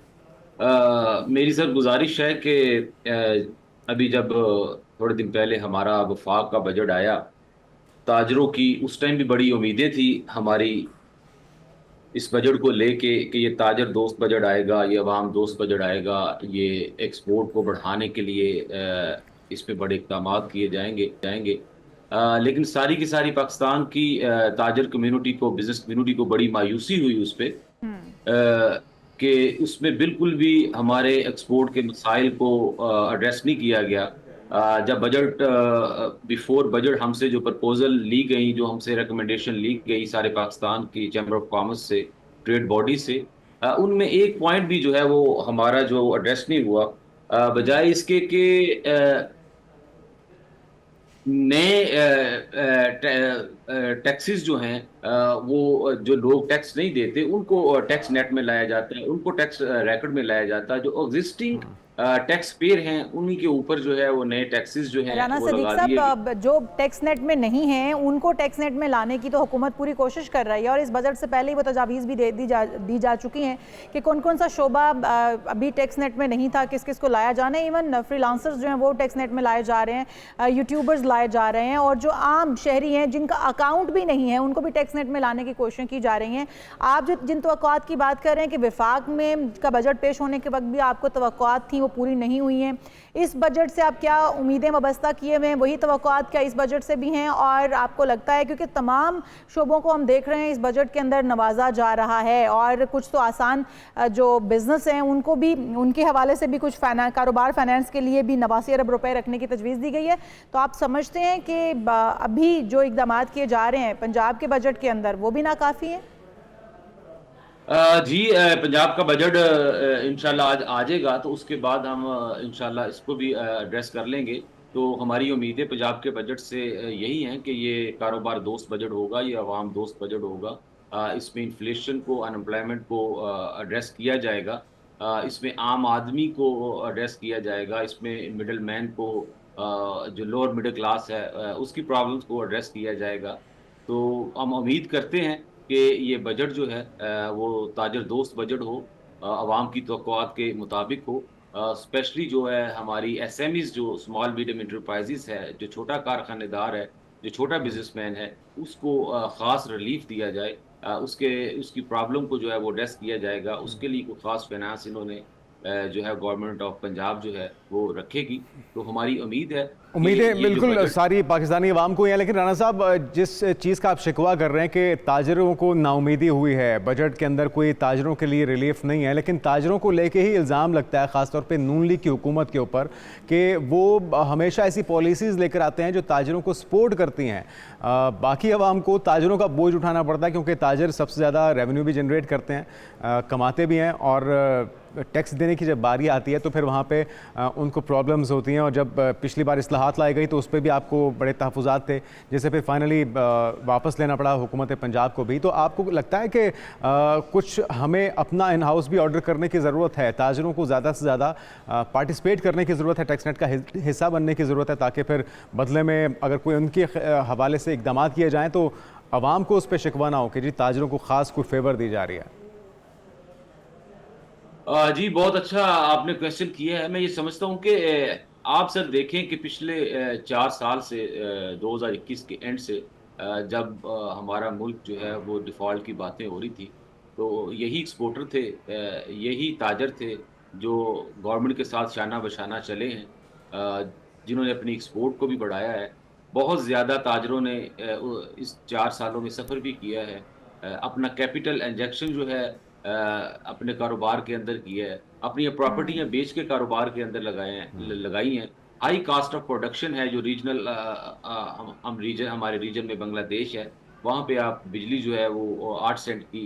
मेरी सर गुजारिश है कि अभी जब थोड़े दिन पहले हमारा वफाक का बजट आया, ताजरों की उस टाइम भी बड़ी उम्मीदें थी हमारी इस बजट को लेके कि ये ताजर दोस्त बजट आएगा, ये अवाम दोस्त बजट आएगा, ये एक्सपोर्ट को बढ़ाने के लिए इस पे बड़े इक़दाम किए जाएंगे। लेकिन सारी की सारी पाकिस्तान की ताजर कम्युनिटी को, बिजनेस कम्युनिटी को बड़ी मायूसी हुई उस पर कि उसमें बिल्कुल भी हमारे एक्सपोर्ट के मसाइल को एड्रेस नहीं किया गया। जब बजट बिफोर बजट हमसे जो प्रपोजल ली गई, जो हमसे रिकमेंडेशन ली गई सारे पाकिस्तान की चैम्बर ऑफ कॉमर्स से, ट्रेड बॉडी से, उनमें एक पॉइंट भी जो है वो हमारा जो एड्रेस नहीं हुआ, बजाय इसके कि नए टैक्सेस जो हैं वो जो लोग टैक्स नहीं देते उनको टैक्स नेट में लाया जाता है, उनको टैक्स रैकेट में लाया जाता है। जो एग्जिस्टिंग टैक्स पेयर हैं उन्हीं के ऊपर जो है वो नए टैक्सेस जो हैं राना वो सदीक लगा दिए गए। साहब, जो टैक्स नेट में नहीं हैं उनको टैक्स नेट में लाने की तो हुकूमत पूरी कोशिश कर रही है और इस बजट से पहले ही वो तजावीज़ भी दी जा चुकी हैं कि कौन कौन सा शोबा अभी टैक्स नेट में नहीं था, किस किस को लाया जाना है। इवन फ्रीलांसर्स जो हैं वो टैक्स नेट में लाए जा रहे हैं, यूट्यूबर्स लाए जा रहे हैं, और जो आम शहरी हैं जिनका अकाउंट भी नहीं है उनको भी टैक्स नेट में लाने की कोशिशें की जा रही हैं। आप जिन तवक्कुआत की बात कर रहे हैं कि विफाक में का बजट पेश होने के वक्त भी आपको तवक्कुआत थी वो पूरी नहीं हुई हैं, इस बजट से आप क्या उम्मीदें वाबस्ता किए हुए हैं, वही तवक्कुआत क्या इस बजट से भी हैं? और आपको लगता है क्योंकि तमाम शोबों को हम देख रहे हैं इस बजट के अंदर नवाजा जा रहा है और कुछ तो आसान जो बिजनेस हैं उनको भी उनके हवाले से भी कुछ कारोबार फाइनेंस के लिए भी 89 अरब रुपए रखने की तजवीज़ दी गई है, तो आप समझते हैं कि अभी जो इक़दामात किए जा रहे हैं पंजाब के बजट के अंदर वो भी नाकाफ़ी है? जी, पंजाब का बजट इंशाल्लाह आज आ जाएगा तो उसके बाद हम इंशाल्लाह इसको भी एड्रेस कर लेंगे। तो हमारी उम्मीदें पंजाब के बजट से यही हैं कि ये कारोबार दोस्त बजट होगा, ये आवाम दोस्त बजट होगा। इसमें इन्फ्लेशन को, अनएम्प्लॉयमेंट को एड्रेस किया जाएगा, इसमें आम आदमी को एड्रेस किया जाएगा, इसमें मिडल मैन को, जो लोअर मिडिल क्लास है उसकी प्रॉब्लम्स को एड्रेस किया जाएगा। तो हम उम्मीद करते हैं कि ये बजट जो है वो ताजर दोस्त बजट हो, आवाम की तवक्कुआत के मुताबिक हो। स्पेशली जो है हमारी एसएमईज, जो स्मॉल मीडियम इंटरप्राइजेस है, जो छोटा कारखानेदार है, जो छोटा बिजनेसमैन है, उसको ख़ास रिलीफ दिया जाए, उसकी प्रॉब्लम को जो है वो एड्रेस किया जाएगा। उसके लिए कोई ख़ास फाइनेंस इन्होंने जो है गवर्नमेंट ऑफ पंजाब जो है वो रखेगी। तो हमारी उम्मीद है, उम्मीदें बिल्कुल सारी पाकिस्तानी अवाम को हैं, लेकिन राना साहब जिस चीज़ का आप शिकवा कर रहे हैं कि ताजरों को नाउमीदी हुई है, बजट के अंदर कोई ताजरों के लिए रिलीफ नहीं है, लेकिन ताजरों को लेके ही इल्ज़ाम लगता है ख़ासतौर पे नून लीग की हुकूमत के ऊपर कि वो हमेशा ऐसी पॉलिसीज़ लेकर आते हैं जो ताजरों को सपोर्ट करती हैं। बाकी अवाम को ताजरों का बोझ उठाना पड़ता है क्योंकि ताजर सबसे ज़्यादा रेवेन्यू भी जनरेट करते हैं, कमाते भी हैं, और टैक्स देने की जब बारी आती है तो फिर वहाँ पे उनको प्रॉब्लम्स होती हैं। और जब पिछली बार इस्लाहात लाई गई तो उस पर भी आपको बड़े तहफ़्फ़ुज़ात थे, जैसे फिर फाइनली वापस लेना पड़ा हुकूमत पंजाब को भी। तो आपको लगता है कि कुछ हमें अपना इन हाउस भी ऑर्डर करने की ज़रूरत है, ताजरों को ज़्यादा से ज़्यादा पार्टिसिपेट करने की ज़रूरत है, टैक्स नेट का हिस्सा बनने की ज़रूरत है, ताकि फिर बदले में अगर कोई उनके हवाले से इक़दाम किए जाएँ तो आवाम को उस पर शिकवा ना हो कि जी ताजरों को ख़ास कोई फेवर दी जा रही है। जी, बहुत अच्छा आपने क्वेश्चन किया है। मैं ये समझता हूँ कि आप सर देखें कि पिछले 4 साल से 2021 के एंड से जब हमारा मुल्क जो है वो डिफ़ॉल्ट की बातें हो रही थी, तो यही एक्सपोर्टर थे, यही ताजर थे जो गवर्नमेंट के साथ शाना बशाना चले हैं, जिन्होंने अपनी एक्सपोर्ट को भी बढ़ाया है। बहुत ज़्यादा ताजरों ने इस 4 सालों में सफ़र भी किया है, अपना कैपिटल इंजेक्शन जो है अपने कारोबार के अंदर किया है, अपनी प्रॉपर्टियां बेच के कारोबार के अंदर लगाई हैं। हाई कास्ट ऑफ प्रोडक्शन है जो रीजनल हमारे रीजन में बांग्लादेश है, वहाँ पे आप बिजली जो है वो 8 सेंट की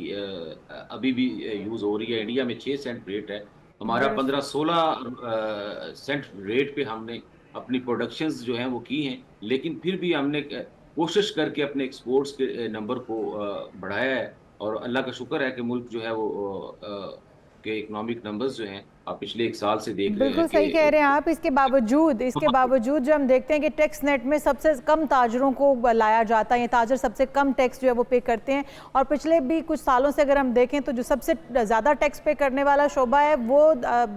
अभी भी यूज़ हो रही है। इंडिया में 6 सेंट रेट है, हमारा 15-16 सेंट रेट पे हमने अपनी प्रोडक्शंस जो हैं वो की हैं, लेकिन फिर भी हमने कोशिश करके अपने एक्सपोर्ट्स के नंबर को बढ़ाया है। और अल्लाह का शुक्र है कि मुल्क जो है वो के इकोनॉमिक नंबर्स जो हैं आप पिछले 1 साल से देख रहे हैं। बिल्कुल सही कह रहे हैं आप। इसके बावजूद जो हम देखते हैं कि टैक्स नेट में सबसे कम ताजरों को लाया जाता है, ये ताजर सबसे कम टैक्स जो है वो पे करते हैं। और पिछले भी कुछ सालों से अगर हम देखें तो जो सबसे ज़्यादा टैक्स पे करने वाला शोबा है वो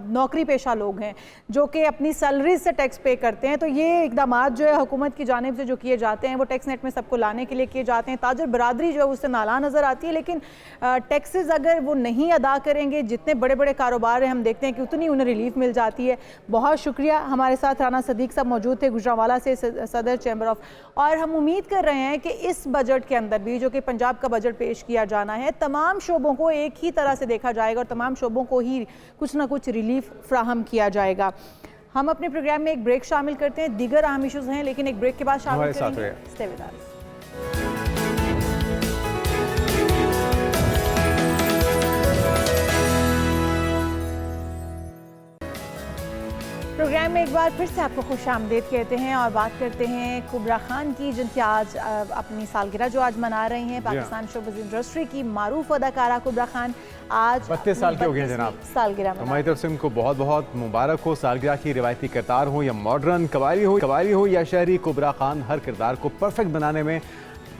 नौकरी पेशा लोग हैं जो कि अपनी सैलरी से टैक्स पे करते हैं। तो ये इकदाम जो है हुकूमत की जानिब से जो किए जाते हैं वो टैक्स नेट में सबको लाने के लिए किए जाते हैं। ताजर बरादरी जो है उससे नाला नज़र आती है, लेकिन टैक्सेस अगर वो नहीं अदा करेंगे, जितने बड़े बड़े कारोबार हैं हम देखते हैं कि उतनी उन्हें रिलीफ मिल जाती है। बहुत शुक्रिया। हमारे साथ राना सदीक साहब मौजूद थे गुजरांवाला से, सदर चैम्बर ऑफ। और हम उम्मीद कर रहे हैं कि इस बजट के अंदर भी जो कि पंजाब का बजट पेश किया जाना है, तमाम शोबों को एक ही तरह से देखा जाएगा और तमाम शोबों को ही कुछ ना कुछ रिलीफ फ्राहम किया जाएगा। हम अपने प्रोग्राम में एक ब्रेक शामिल करते हैं, दीगर अहम इशूज़ हैं लेकिन एक ब्रेक के बाद शामिल करेंगे। Stay with us. प्रोग्राम में एक बार फिर से आपको खुश आमदीद कहते हैं और बात करते हैं कुबरा खान की, जिनकी आज अपनी सालगिरह जो आज मना रही हैं। पाकिस्तान शोबिज़ इंडस्ट्री की मारूफ अदाकारा कुबरा खान आज 32 साल की हो गई हैं जनाब। सालगिरह हमारी तरफ से उनको बहुत बहुत मुबारक हो। सालगिरह की रिवायती किरदार हो या मॉडर्न कवाली हो या शहरी, कुबरा खान हर किरदार को परफेक्ट बनाने में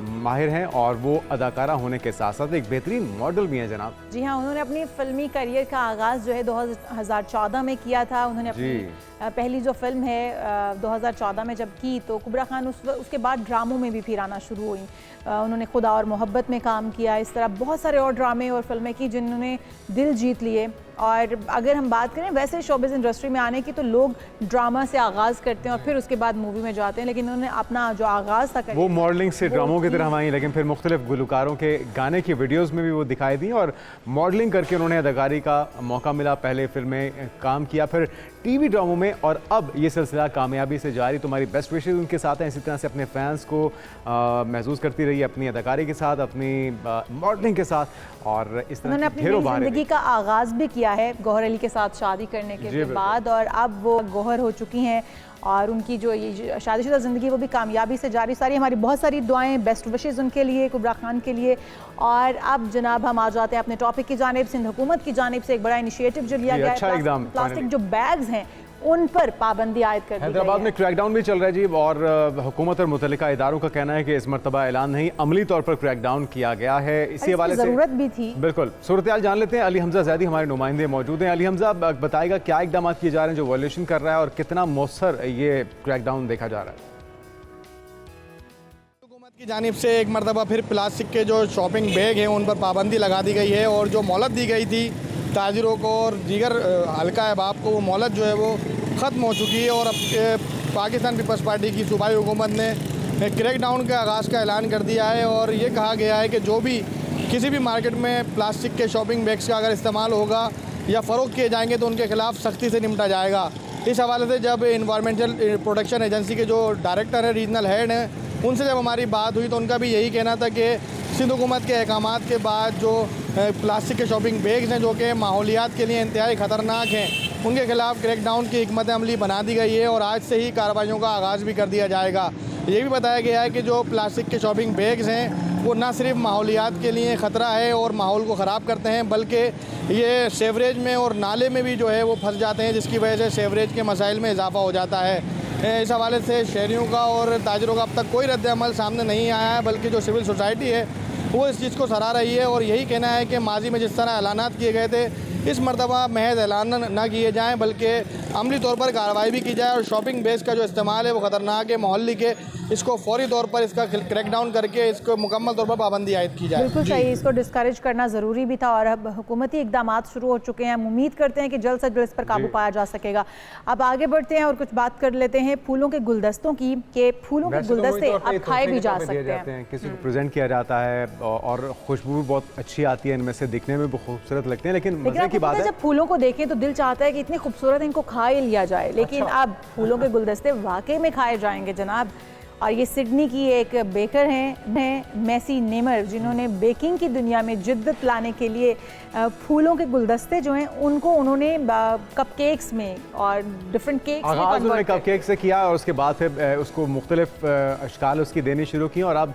माहिर हैं और वो अदाकारा होने के साथ साथ एक बेहतरीन मॉडल भी हैं जनाब। जी हाँ, उन्होंने अपनी फिल्मी करियर का आगाज़ जो है 2014 में किया था। उन्होंने अपनी पहली जो फिल्म है 2014 में जब की तो कुबरा खान उसके बाद ड्रामों में भी फिर आना शुरू हुई। उन्होंने खुदा और मोहब्बत में काम किया, इस तरह बहुत सारे और ड्रामे और फिल्में की जिन्होंने दिल जीत लिए। और अगर हम बात करें वैसे शोबिज़ इंडस्ट्री में आने की तो लोग ड्रामा से आगाज़ करते हैं और फिर उसके बाद मूवी में जाते हैं, लेकिन उन्होंने अपना जो आगाज़ था वो मॉडलिंग से ड्रामों की तरह आई, लेकिन फिर मुख्तलिफ गुलकारों के गाने की वीडियोज़ में भी वो दिखाई दी और मॉडलिंग करके उन्होंने अदाकारी का मौका मिला। पहले फिल्में काम किया, फिर टीवी ड्रामों में, और अब ये सिलसिला कामयाबी से जारी। तुम्हारी बेस्ट विशेज़ उनके साथ हैं। इसी तरह से अपने फैंस को महसूस करती रही अपनी अदाकारी के साथ, अपनी मॉडलिंग के साथ, और इस तरह उन्होंने अपनी ज़िंदगी का आगाज़ भी किया है गौहर अली के साथ शादी करने के बाद, और अब वो गौहर हो चुकी हैं और उनकी जो ये शादीशुदा ज़िंदगी वो भी कामयाबी से जारी। सारी हमारी बहुत सारी दुआएं, बेस्ट विशेज़ उनके लिए, कुबरा खान के लिए। और अब जनाब हम आ जाते हैं अपने टॉपिक की जानिब। सिंध हुकूमत की जानिब से एक बड़ा इनिशिएटिव जो लिया गया है, प्लास्टिक जो बैग्स हैं उन पर पाबंदी आयद कर दी गई है। हैदराबाद में क्रैकडाउन भी चल रहा है जी, और हुकूमत और मुतल्लिका इदारों का कहना है कि इस मरतबा ऐलान नहीं, अमली तौर पर क्रैकडाउन किया गया है। इसी हवाले से ज़रूरत भी थी। बिल्कुल, सूरत-ए-हाल जान लेते हैं। अली हमजा ज़ैदी हमारे नुमाइंदे मौजूद हैं। अली हमजा बताएगा क्या इकदाम किए जा रहे हैं जो वायलेशन कर रहा है और कितना मौसर ये क्रैकडाउन देखा जा रहा है। हुकूमत की जानिब से एक मरतबा फिर प्लास्टिक के जो शॉपिंग बैग हैं उन पर पाबंदी लगा दी गई है, और जो मोहलत दी गई थी ताजिरों को और दीगर हल्का अहबाब को, वो मोहलत जो है वो ख़त्म हो चुकी है। और अब पाकिस्तान पीपल्स पार्टी की सूबाई हुकूमत ने क्रैकडाउन के आगाज़ का ऐलान कर दिया है, और ये कहा गया है कि जो भी किसी भी मार्केट में प्लास्टिक के शॉपिंग बैग्स का अगर इस्तेमाल होगा या फ़रोख्त किए जाएंगे तो उनके ख़िलाफ़ सख्ती से निपटा जाएगा। इस हवाले से जब इन्वायरमेंटल प्रोटेक्शन एजेंसी के जो डायरेक्टर है, रीजनल हेड हैं, उनसे जब हमारी बात हुई तो उनका भी यही कहना था कि सिंध हुकूमत के अहकामात के बाद जो प्लास्टिक के शॉपिंग बैग्स हैं जो कि माहौलियात के लिए इंतहाई ख़तरनाक हैं, उनके ख़िलाफ़ क्रैकडाउन की हिकमत अमली बना दी गई है और आज से ही कार्रवाइयों का आगाज़ भी कर दिया जाएगा। ये भी बताया गया है कि जो प्लास्टिक के शॉपिंग बैग्स हैं वो न सिर्फ माहौलियात के लिए ख़तरा है और माहौल को ख़राब करते हैं, बल्कि ये सेवरेज में और नाले में भी जो है वो फंस जाते हैं, जिसकी वजह से सेवरेज के मसाइल में इजाफा हो जाता है। इस हवाले से शहरियों का और ताजरों का अब तक कोई रद्द-ए-अमल सामने नहीं आया है, बल्कि जो सिविल सोसाइटी है वो इस चीज़ को सराह रही है और यही कहना है कि माजी में जिस तरह ऐलानात किए गए थे इस मरतबा महज ऐलान न किए जाएँ, बल्कि अमली तौर पर कार्रवाई भी की जाए और शॉपिंग बैग्स का जो इस्तेमाल है वो ख़तरनाक है, मोहल्ली के, इसको फौरी तौर पर इसका क्रैकडाउन करके इसको मुकम्मल तौर पर पाबंदी आयद की जाए। बिल्कुल सही, इसको डिस्करेज करना ज़रूरी भी था और अब हुकूमती इकदाम शुरू हो चुके हैं। हम उम्मीद करते हैं कि जल्द से जल्द इस पर काबू पाया जा सकेगा। अब आगे बढ़ते हैं और कुछ बात कर लेते हैं फूलों के गुलदस्तों की, कि फूलों के गुलदस्ते अब खाए भी जा सकते हैं। किसी को प्रेजेंट किया जाता है और खुशबू बहुत अच्छी आती है, इनमें से दिखने में बहुत खूबसूरत लगते हैं, लेकिन मजे की बात है जब फूलों को देखें तो दिल चाहता है कि इतने खूबसूरत इनको खा ही लिया जाए, लेकिन अब फूलों के गुलदस्ते वाकई में खाए जाएंगे जनाब। और ये सिडनी की एक बेकर हैं मैसी नेमर, जिन्होंने बेकिंग की दुनिया में जिद्दत लाने के लिए फूलों के गुलदस्ते जो हैं उनको उन्होंने कपकेक्स में और डिफरेंट केक्स में आगाज़ उन्होंने कपकेक से किया और उसके बाद फिर उसको मुख्तलिफ अश्काल उसकी देनी शुरू की। और अब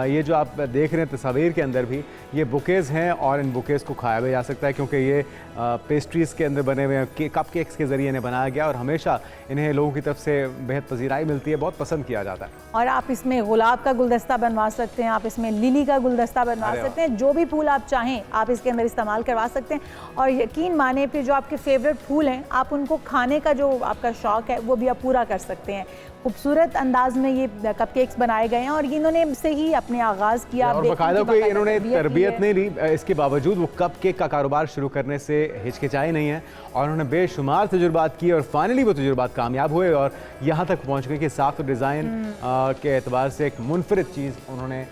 ये जो आप देख रहे हैं तस्वीर के अंदर भी ये बुकेज़ हैं और इन बुकेज़ को खाया भी जा सकता है, क्योंकि ये पेस्ट्रीज़ के अंदर बने हुए कपकेक्स के ज़रिए इन्हें बनाया गया और हमेशा इन्हें लोगों की तरफ से बेहद पजीराई मिलती है, बहुत पसंद किया जाता है। और आप इसमें गुलाब का गुलदस्ता बनवा सकते हैं, आप इसमें लिली का गुलदस्ता बनवा सकते हैं, जो भी फूल आप चाहें आप इसके अंदर इस्तेमाल करवा सकते हैं। और यकीन माने फिर जो आपके फेवरेट फूल हैं आप उनको खाने का जो आपका शौक़ है वो भी आप पूरा कर सकते हैं। खूबसूरत अंदाज में ये कपकेक्स बनाए गए हैं और इन्होंने से ही अपने आगाज़ किया और बाकायदा कोई इन्होंने तरबियत नहीं ली, इसके बावजूद वो कपकेक का कारोबार शुरू करने से हिचकिचाई नहीं है और उन्होंने बेशुमार तजुर्बात किए और फाइनली वो तजुर्बात कामयाब हुए और यहाँ तक पहुँच गए कि साफ डिज़ाइन के एतबार से एक मुनफरिद चीज़ उन्होंने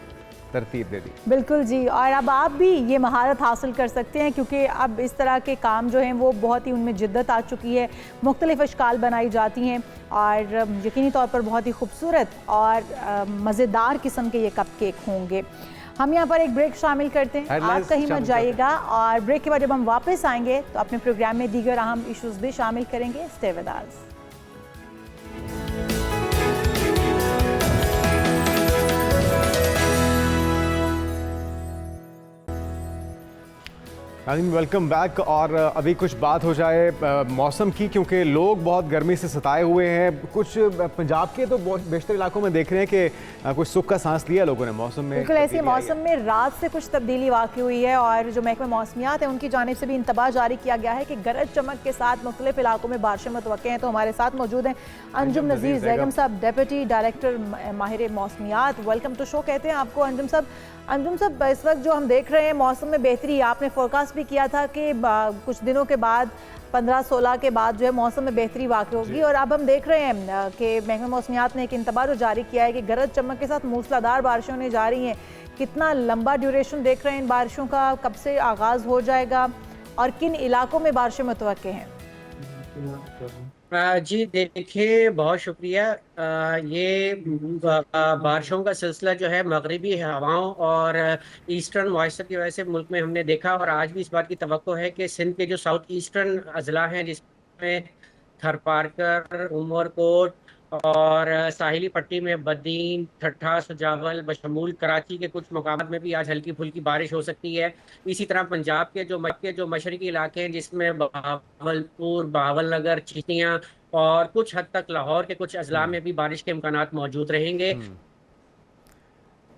तरतीब दे दी। बिल्कुल जी, और अब आप भी ये महारत हासिल कर सकते हैं क्योंकि अब इस तरह के काम जो हैं वो बहुत ही उनमें जिद्दत आ चुकी है, मुख्तलिफ अश्काल बनाई जाती हैं और यकीनी तौर पर बहुत ही खूबसूरत और मज़ेदार किस्म के ये कपकेक होंगे। हम यहाँ पर एक ब्रेक शामिल करते हैं, आप कहीं मत जाइएगा और ब्रेक के बाद जब हम वापस आएंगे तो अपने प्रोग्राम में दीगर अहम इशूज़ भी शामिल करेंगे। Stay with us. नाज़रीन वेलकम बैक। और अभी कुछ बात हो जाए मौसम की, क्योंकि लोग बहुत गर्मी से सताए हुए हैं। कुछ पंजाब के तो बहुत बेशतर इलाकों में देख रहे हैं कि कुछ सुख का सांस लिया लोगों ने मौसम में। बिल्कुल ऐसे मौसम में रात से कुछ तब्दीली वाक़ई हुई है और जो महकमा मौसमियात है उनकी जानिब से भी इंतबाह जारी किया गया है कि गरज चमक के साथ मुख्तलिफ इलाकों में बारिशें मुतवक्के हैं। तो हमारे साथ मौजूद हैं अंजुम नज़ीर ज़ैगम साहब, डेप्यूटी डायरेक्टर माहिर मौसमियात। वेलकम टू शो कहते हैं आपको अंजुम साहब। अंजुम साहब, इस वक्त जो हम देख रहे हैं मौसम में बेहतरी, आपने फोरकास्ट भी किया था कि कुछ दिनों के बाद 15-16 के बाद जो है मौसम में बेहतरी वाक़ई होगी, और अब हम देख रहे हैं कि महकमा मौसमियात ने एक इंतबाह जो जारी किया है कि गरज चमक के साथ मूसलाधार बारिशें होने जा रही हैं। कितना लंबा ड्यूरेशन देख रहे हैं इन बारिशों का, कब से आगाज़ हो जाएगा और किन इलाकों में बारिशें मुतवक्के हैं? जी देखिए, बहुत शुक्रिया। ये बारिशों का सिलसिला जो है मगरिबी हवाओं और ईस्टर्न मॉइस्चर की वजह से मुल्क में हमने देखा, और आज भी इस बात की तवक्को है कि सिंध के जो साउथ ईस्टर्न अजला हैं जिसमें थरपारकर, उमरकोट और साहिली पट्टी में बदीन, ठट्ठा, सुजावल बशमूल कराची के कुछ मकामात में भी आज हल्की फुल्की बारिश हो सकती है। इसी तरह पंजाब के जो मशरकी इलाके हैं जिसमें बहावलपुर, बहावल नगर, चिश्तियाँ और कुछ हद तक लाहौर के कुछ अजला में भी बारिश के इम्कानात मौजूद रहेंगे।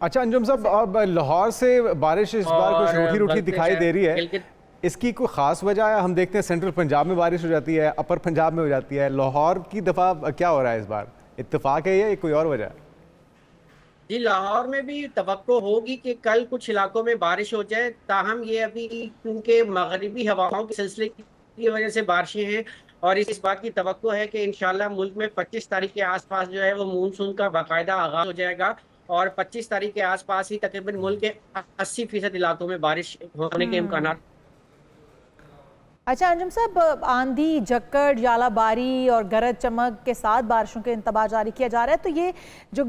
अच्छा अंजुम साहब, अब लाहौर से बारिश इस बार कुछ रूठी रूठी दिखाई दे रही है, इसकी कोई ख़ास वजह है? हम देखते हैं सेंट्रल पंजाब में बारिश हो जाती है, अपर पंजाब में हो जाती है, लाहौर की दफ़ा क्या हो रहा है इस बार? इत्तेफाक है या कोई और वजह है? जी, लाहौर में भी तवक्को होगी कि कल कुछ इलाकों में बारिश हो जाए, ताहम ये अभी क्योंकि मगरिबी हवाओं के सिलसिले की वजह से बारिशें हैं, और इस बात की तवक्को है कि इंशाल्लाह मुल्क में 25 तारीख के आसपास जो है वो मानसून का बाकायदा आगाज़ हो जाएगा, और 25 तारीख के आसपास ही तकरीबन मुल्क के 80% इलाकों में बारिश होने के इम्कान। अच्छा अंजुम साहब, आंधी, झक्कड़, जालाबारी और गरज चमक के साथ बारिशों के इंतबाह जारी किया जा रहा है, तो ये जो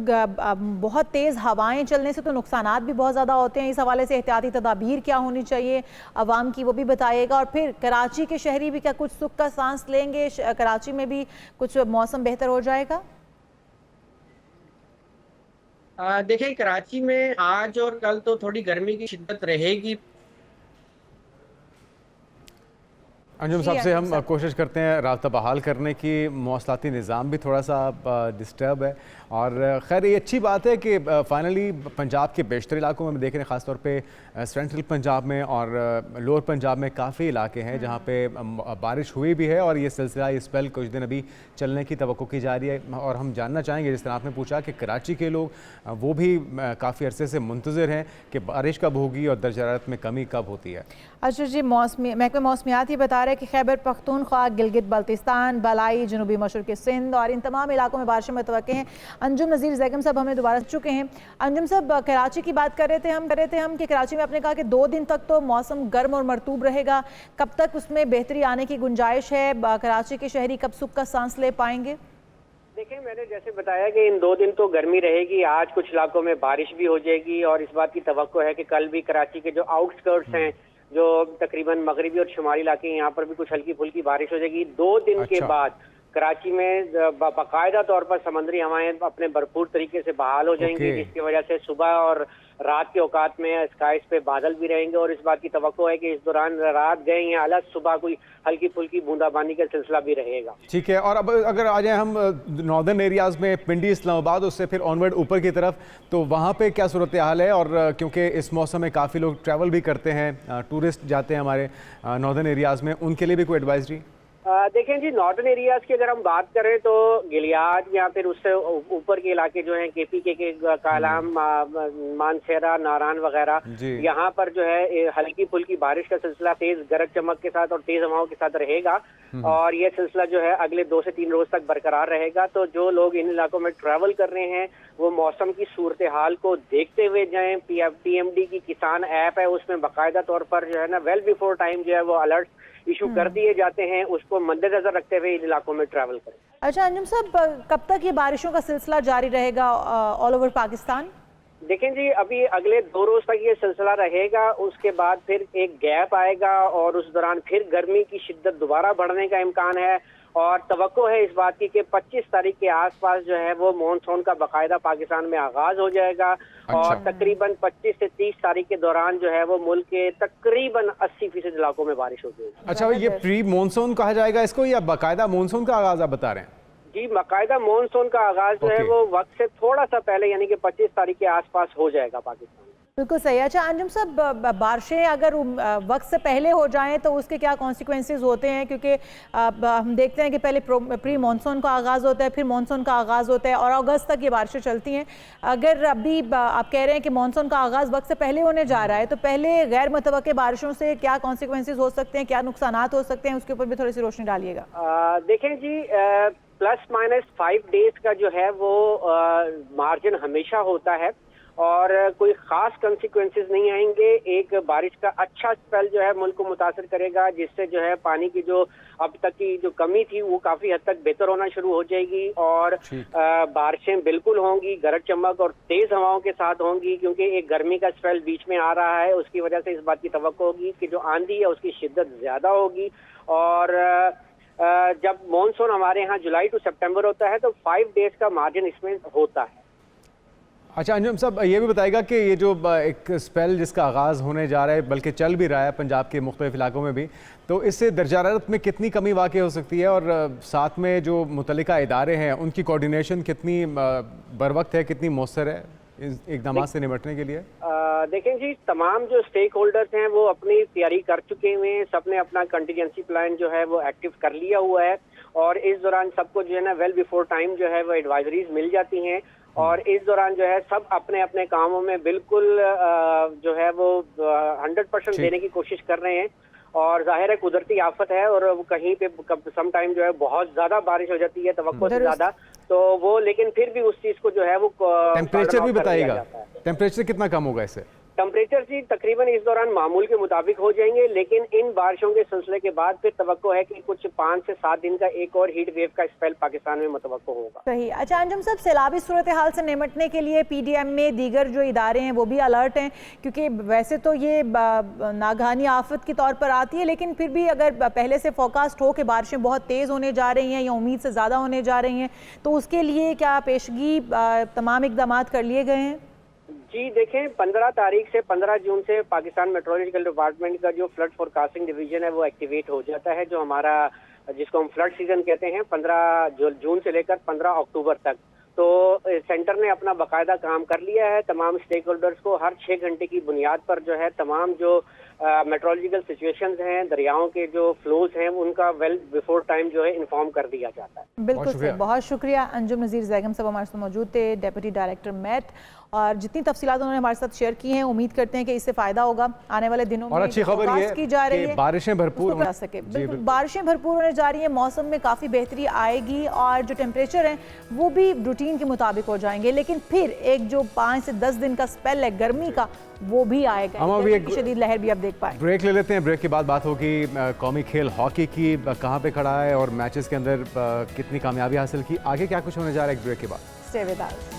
बहुत तेज़ हवाएं चलने से तो नुकसानात भी बहुत ज़्यादा होते हैं। इस हवाले से एहतियाती तदाबीर क्या होनी चाहिए अवाम की, वो भी बताइएगा। और फिर कराची के शहरी भी क्या कुछ सुख का सांस लेंगे? कराची में भी कुछ मौसम बेहतर हो जाएगा? देखिए, कराची में आज और कल तो थोड़ी गर्मी की शिद्दत रहेगी। अंजुम साहब से हम कोशिश करते हैं राब्ता बहाल करने की। मौसलाती निज़ाम भी थोड़ा सा डिस्टर्ब है, और खैर ये अच्छी बात है कि फाइनली पंजाब के बेशतर इलाकों में देख रहे हैं, ख़ासतौर पे सेंट्रल पंजाब में और लोअर पंजाब में काफ़ी इलाके हैं जहाँ पे बारिश हुई भी है, और ये सिलसिला ये स्पेल कुछ दिन अभी चलने की तवक्को की जा रही है। और हम जानना चाहेंगे, जिस तरह आपने पूछा कि कराची के लोग वो भी काफ़ी अरसे से मुंतज़िर हैं कि बारिश कब होगी और दर्जा हरारत में कमी कब होती है। अच्छा जी, महकमा मौसमियात ही बता रहे हैं कि खैबर पख्तूनख्वा, गिलगित बल्तिस्तान, बलाई, जनूबी मशरक़ी सिंध और इन तमाम इलाकों में बारिशें मुतवक्के हैं। अंजुम नज़ीर ज़ैगम साहब हमें दोबारा चुके हैं। अंजुम साहब, कराची की बात कर रहे थे हम कि कराची में आपने कहा कि 2 दिन तक तो मौसम गर्म और मरतूब रहेगा, कब तक उसमें बेहतरी आने की गुंजाइश है? कराची के शहरी कब सुख का सांस ले पाएंगे? देखिए, मैंने जैसे बताया कि इन 2 दिन तो गर्मी रहेगी, आज कुछ इलाकों में बारिश भी हो जाएगी, और इस बात की तवक्को है कि कल भी कराची के जो आउटस्कर्ट्स हैं, जो तकरीबन मगरिबी और शुमाली इलाके हैं, यहाँ पर भी कुछ हल्की फुल्की बारिश हो जाएगी। 2 दिन के बाद कराची में बाकायदा तौर पर समंदरी हवाएं अपने भरपूर तरीके से बहाल हो जाएंगी, जिसकी वजह से सुबह और रात के औकात में स्काइस पे बादल भी रहेंगे, और इस बात की तवक्को है कि इस दौरान रात गए या अलग सुबह कोई हल्की फुल्की बूंदाबांदी का सिलसिला भी रहेगा। ठीक है, और अब अगर आ जाए हम नॉर्दर्न एरियाज़ में, पिंडी, इस्लामाबाद, उससे फिर ऑनवर्ड ऊपर की तरफ, तो वहाँ पे क्या सूरत हाल है? और क्योंकि इस मौसम में काफ़ी लोग ट्रैवल भी करते हैं, टूरिस्ट जाते हैं हमारे नॉर्दर्न एरियाज़ में, उनके लिए भी कोई एडवाइजरी? देखें जी, नॉर्दर्न एरियाज की अगर हम बात करें तो गिलियाद या फिर उससे ऊपर के इलाके जो हैं, KPK के कालाम, मानसेरा, नारान वगैरह, यहाँ पर जो है हल्की फुल्की बारिश का सिलसिला तेज गरज चमक के साथ और तेज हवाओं के साथ रहेगा, और ये सिलसिला जो है अगले 2 से 3 रोज तक बरकरार रहेगा। तो जो लोग इन इलाकों में ट्रैवल कर रहे हैं वो मौसम की सूरत हाल को देखते हुए जाएं। PMD की किसान ऐप है, उसमें बाकायदा तौर पर जो है ना वेल बिफोर टाइम जो है वो अलर्ट इशू कर दिए जाते हैं, उसको मद्देनजर रखते हुए इन इलाकों में ट्रैवल करें। अच्छा अंजुम साहब, कब तक ये बारिशों का सिलसिला जारी रहेगा ऑल ओवर पाकिस्तान? देखें जी, अभी अगले 2 रोज तक ये सिलसिला रहेगा, उसके बाद फिर एक गैप आएगा और उस दौरान फिर गर्मी की शिद्दत दोबारा बढ़ने का इम्कान है, और तवक्को है इस बात की कि 25 तारीख के आसपास जो है वो मानसून का बाकायदा पाकिस्तान में आगाज हो जाएगा। और तकरीबन 25 से 30 तारीख के दौरान जो है वो मुल्क के तकरीबन 80% इलाकों में बारिश होगी। अच्छा, ये प्री मानसून कहा जाएगा इसको या बाकायदा मानसून का आगाज आप बता रहे हैं? जी, बाकायदा मानसून का आगाज जो है वो वक्त से थोड़ा सा पहले यानी कि 25 तारीख के आसपास हो जाएगा पाकिस्तान में। बिल्कुल सही। अच्छा अंजुम साहब, बारिशें अगर वक्त से पहले हो जाएं तो उसके क्या कॉन्सिक्वेंसेस होते हैं? क्योंकि हम देखते हैं कि पहले प्री मानसून का आगाज़ होता है, फिर मानसून का आगाज़ होता है और अगस्त तक ये बारिशें चलती हैं। अगर अभी आप कह रहे हैं कि मानसून का आगाज़ वक्त से पहले होने जा रहा है तो पहले गैर मुतवक्के बारिशों से क्या कॉन्सिक्वेंसेस हो सकते हैं, क्या नुकसानात हो सकते हैं, उसके ऊपर भी थोड़ी सी रोशनी डालिएगा। देखें जी, ±5 डेज का जो है वो मार्जिन हमेशा होता है और कोई खास कंसिक्वेंसेस नहीं आएंगे। एक बारिश का अच्छा स्पेल जो है मुल्क को मुतासर करेगा, जिससे जो है पानी की जो अब तक की जो कमी थी वो काफी हद तक बेहतर होना शुरू हो जाएगी और बारिशें बिल्कुल होंगी, गरज चमक और तेज हवाओं के साथ होंगी, क्योंकि एक गर्मी का स्पेल बीच में आ रहा है। उसकी वजह से इस बात की तवक्को होगी कि जो आंधी है उसकी शिद्दत ज्यादा होगी। और जब मानसून हमारे यहाँ जुलाई टू सितंबर होता है तो 5 डेज का मार्जिन इसमें होता है। अच्छा अंजुम साहब, ये भी बताएगा कि ये जो एक स्पेल जिसका आगाज़ होने जा रहा है, बल्कि चल भी रहा है पंजाब के मुख्तलिफ इलाकों में भी, तो इससे दर्जा हरारत में कितनी कमी वाक़ई हो सकती है और साथ में जो मुतल्लिका इदारे हैं उनकी कोऑर्डिनेशन कितनी बरवक्त है, कितनी मौसर है इक़दामात से निपटने के लिए? देखें जी, तमाम जो स्टेक होल्डर्स हैं वो अपनी तैयारी कर चुके हुए हैं। सबने अपना कंटीजेंसी प्लान जो है वो एक्टिव कर लिया हुआ है और इस दौरान सबको जो है ना वेल बिफोर टाइम जो है वो एडवाइजरीज मिल जाती हैं और इस दौरान जो है सब अपने अपने कामों में बिल्कुल जो है वो 100% देने की कोशिश कर रहे हैं। और जाहिर है कुदरती आफत है और कहीं पे सम टाइम जो है बहुत ज्यादा बारिश हो जाती है तवक्को से ज्यादा, तो वो लेकिन फिर भी उस चीज को जो है वो टेम्परेचर भी बताइएगा, टेम्परेचर कितना कम होगा इससे? टेम्परेचर जी तकरीबन इस दौरान मामूल के मुताबिक हो जाएंगे, लेकिन इन बारिशों के सिलसिले के बाद फिर तवक्को है कि कुछ 5 से 7 दिन का एक और हीट वेव का स्पेल पाकिस्तान में मुतवक्को होगा। सही। अच्छा अंजुम साहब, सैलाबी सूरत हाल से निपटने के लिए PDM में दीगर जो इदारे हैं वो भी अलर्ट हैं, क्योंकि वैसे तो ये नागहानी आफत के तौर पर आती है, लेकिन फिर भी अगर पहले से फोरकास्ट हो कि बारिशें बहुत तेज़ होने जा रही हैं या उम्मीद से ज़्यादा होने जा रही हैं, तो उसके लिए क्या पेशगी तमाम इक़दामात कर लिए गए हैं? जी देखें, 15 तारीख से 15 जून से पाकिस्तान मेट्रोलॉजिकल डिपार्टमेंट का जो फ्लड फोरकास्टिंग डिवीजन है वो एक्टिवेट हो जाता है, जो हमारा जिसको हम फ्लड सीजन कहते हैं, 15 जून से लेकर 15 अक्टूबर तक। तो सेंटर ने अपना बाकायदा काम कर लिया है। तमाम स्टेक होल्डर्स को हर 6 घंटे की बुनियाद पर जो है तमाम जो मेट्रोलॉजिकल सिचुएशंस हैं, दरियाओं के जो फ्लोज हैं, उनका वेल बिफोर टाइम जो है इन्फॉर्म कर दिया जाता है। बिल्कुल, बहुत शुक्रिया। अंजुम नज़ीर ज़ैगम साहब हमारे साथ मौजूद थे, डेप्यूटी डायरेक्टर मेट, और जितनी तफसीलात उन्होंने हमारे साथ शेयर की हैं, उम्मीद करते हैं कि इससे फ़ायदा होगा आने वाले दिनों में। और अच्छी खबर ये की जा रही है बारिशें भरपूर हो सके। बिल्कुल, बारिशें भरपूर होने जा रही है, मौसम में काफ़ी बेहतरी आएगी और जो टेम्परेचर है वो भी रूटीन के मुताबिक हो जाएंगे, लेकिन फिर एक जो 5 से 10 दिन का स्पेल है गर्मी का वो भी आएगा। हम अभी एक शदीद लहर भी अब देख पाए। ब्रेक ले लेते हैं, ब्रेक के बाद बात होगी कौमी खेल हॉकी की, कहाँ पे खड़ा है और मैचेस के अंदर कितनी कामयाबी हासिल की, आगे क्या कुछ होने जा रहा है एक ब्रेक के बाद। Stay with us.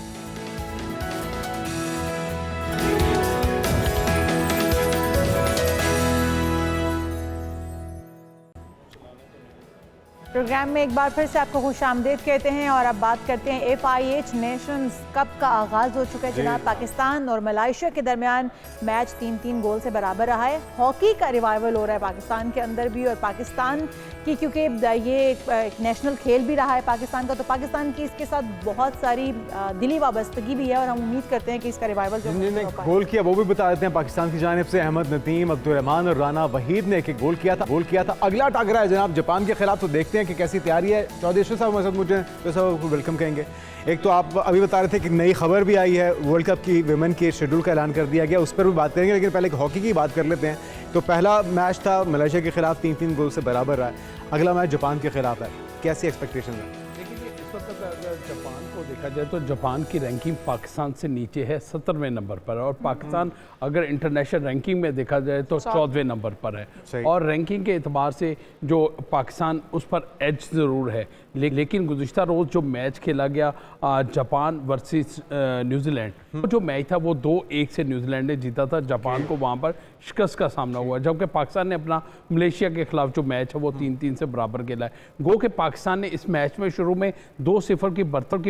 प्रोग्राम में एक बार फिर से आपको खुशामदीद कहते हैं और अब बात करते हैं FIH नेशंस कप का आगाज़ हो चुका है जनाब। पाकिस्तान और मलेशिया के दरमियान मैच 3-3 गोल से बराबर रहा है। हॉकी का रिवाइवल हो रहा है पाकिस्तान के अंदर भी, और पाकिस्तान की क्योंकि ये एक नेशनल खेल भी रहा है पाकिस्तान का, तो पाकिस्तान की इसके साथ बहुत सारी दिली वाबस्तगी भी है और हम उम्मीद करते हैं कि इसका रिवाइवल जो गोल किया वो भी बता देते हैं पाकिस्तान की जानिब से। अहमद नदीम, अब्दुर्रहमान और राना वहीद ने एक गोल किया था। अगला टाकरा है जनाब जापान के खिलाफ, तो देखते हैं कि कैसी तैयारी है। चौधरी साहब हमारे साथ मुझे तो साहब वेलकम कहेंगे। एक तो आप अभी बता रहे थे कि नई खबर भी आई है, वर्ल्ड कप की विमेन के शेड्यूल का ऐलान कर दिया गया, उस पर भी बात करेंगे, लेकिन पहले हॉकी की बात कर लेते हैं। तो पहला मैच था मलेशिया के खिलाफ, 3-3 गोल से बराबर रहा है। अगला मैच जापान के खिलाफ है, कैसी एक्सपेक्टेशन है? इस वक्त अगर जापान को देखा जाए तो जापान की रैंकिंग पाकिस्तान से नीचे है 70वें नंबर पर, और पाकिस्तान अगर इंटरनेशनल रैंकिंग में देखा जाए तो 14वें नंबर पर है। और रैंकिंग के एतबार से जो पाकिस्तान उस पर एज ज़रूर है, लेकिन गुज़िश्ता रोज़ जो मैच खेला गया जापान वर्सेस न्यूजीलैंड, जो मैच था वो 2-1 से न्यूजीलैंड ने जीता था। जापान को वहाँ पर शिकस्त का सामना हुआ, जबकि पाकिस्तान ने अपना मलेशिया के खिलाफ जो मैच है वो 3-3 से बराबर खेला है। गो कि पाकिस्तान ने इस मैच में शुरू में 2-0 की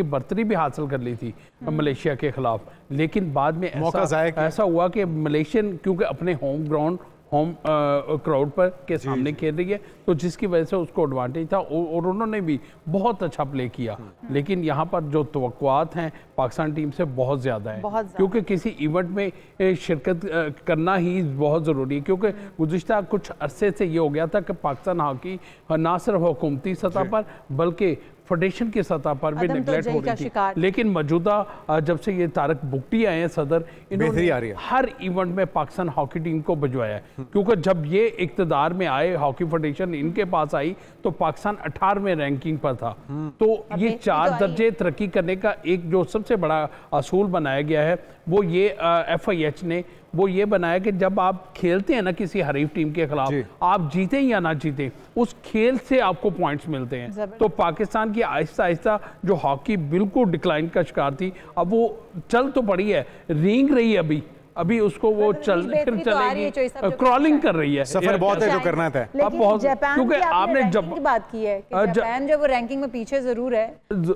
बर्तरी भी हासिल कर ली थी मलेशिया के खिलाफ, लेकिन बाद में ऐसा हुआ कि मलेशियन क्योंकि अपने होम क्राउड पर के सामने खेल रही है, तो जिसकी वजह से उसको एडवांटेज था और उन्होंने भी बहुत अच्छा प्ले किया। लेकिन यहाँ पर जो तवक्कुआत हैं पाकिस्तान टीम से बहुत ज़्यादा है, क्योंकि किसी इवेंट में शिरकत करना ही बहुत ज़रूरी है। क्योंकि गुज़िश्ता कुछ अरसे से ये हो गया था कि पाकिस्तान हॉकी ना सिर्फ हुकूमती सतह पर बल्कि फेडरेशन की सतह पर भी नेगलेक्ट हो रही थी। लेकिन मौजूदा जब से ये तारक बुगटी आए हैं सदर, इन्होंने हर इवेंट में पाकिस्तान हॉकी टीम को भिजवाया है। क्योंकि जब ये इक़्तिदार में आए, हॉकी फेडरेशन इनके पास आई, तो पाकिस्तान 18वें रैंकिंग पर था। तो ये 4 दर्जे तरक्की करने का एक जो सबसे बड़ा असूल बनाया गया है वो ये FIH ने वो ये बनाया कि जब आप खेलते हैं ना किसी हरीफ टीम के खिलाफ, आप जीतें या ना जीतें, उस खेल से आपको पॉइंट्स मिलते हैं। तो पाकिस्तान की आहिस्ता आहिस्ता जो हॉकी बिल्कुल डिक्लाइन का शिकार थी, अब वो चल तो पड़ी है, रेंग रही है अभी उसको वो फिर चलेगी, क्रॉलिंग कर रही है। सफर बहुत है जो करना था। लेकिन जापान की आपने रैंकिंग की बात की है कि जापान जो वो रैंकिंग में पीछे जरूर है,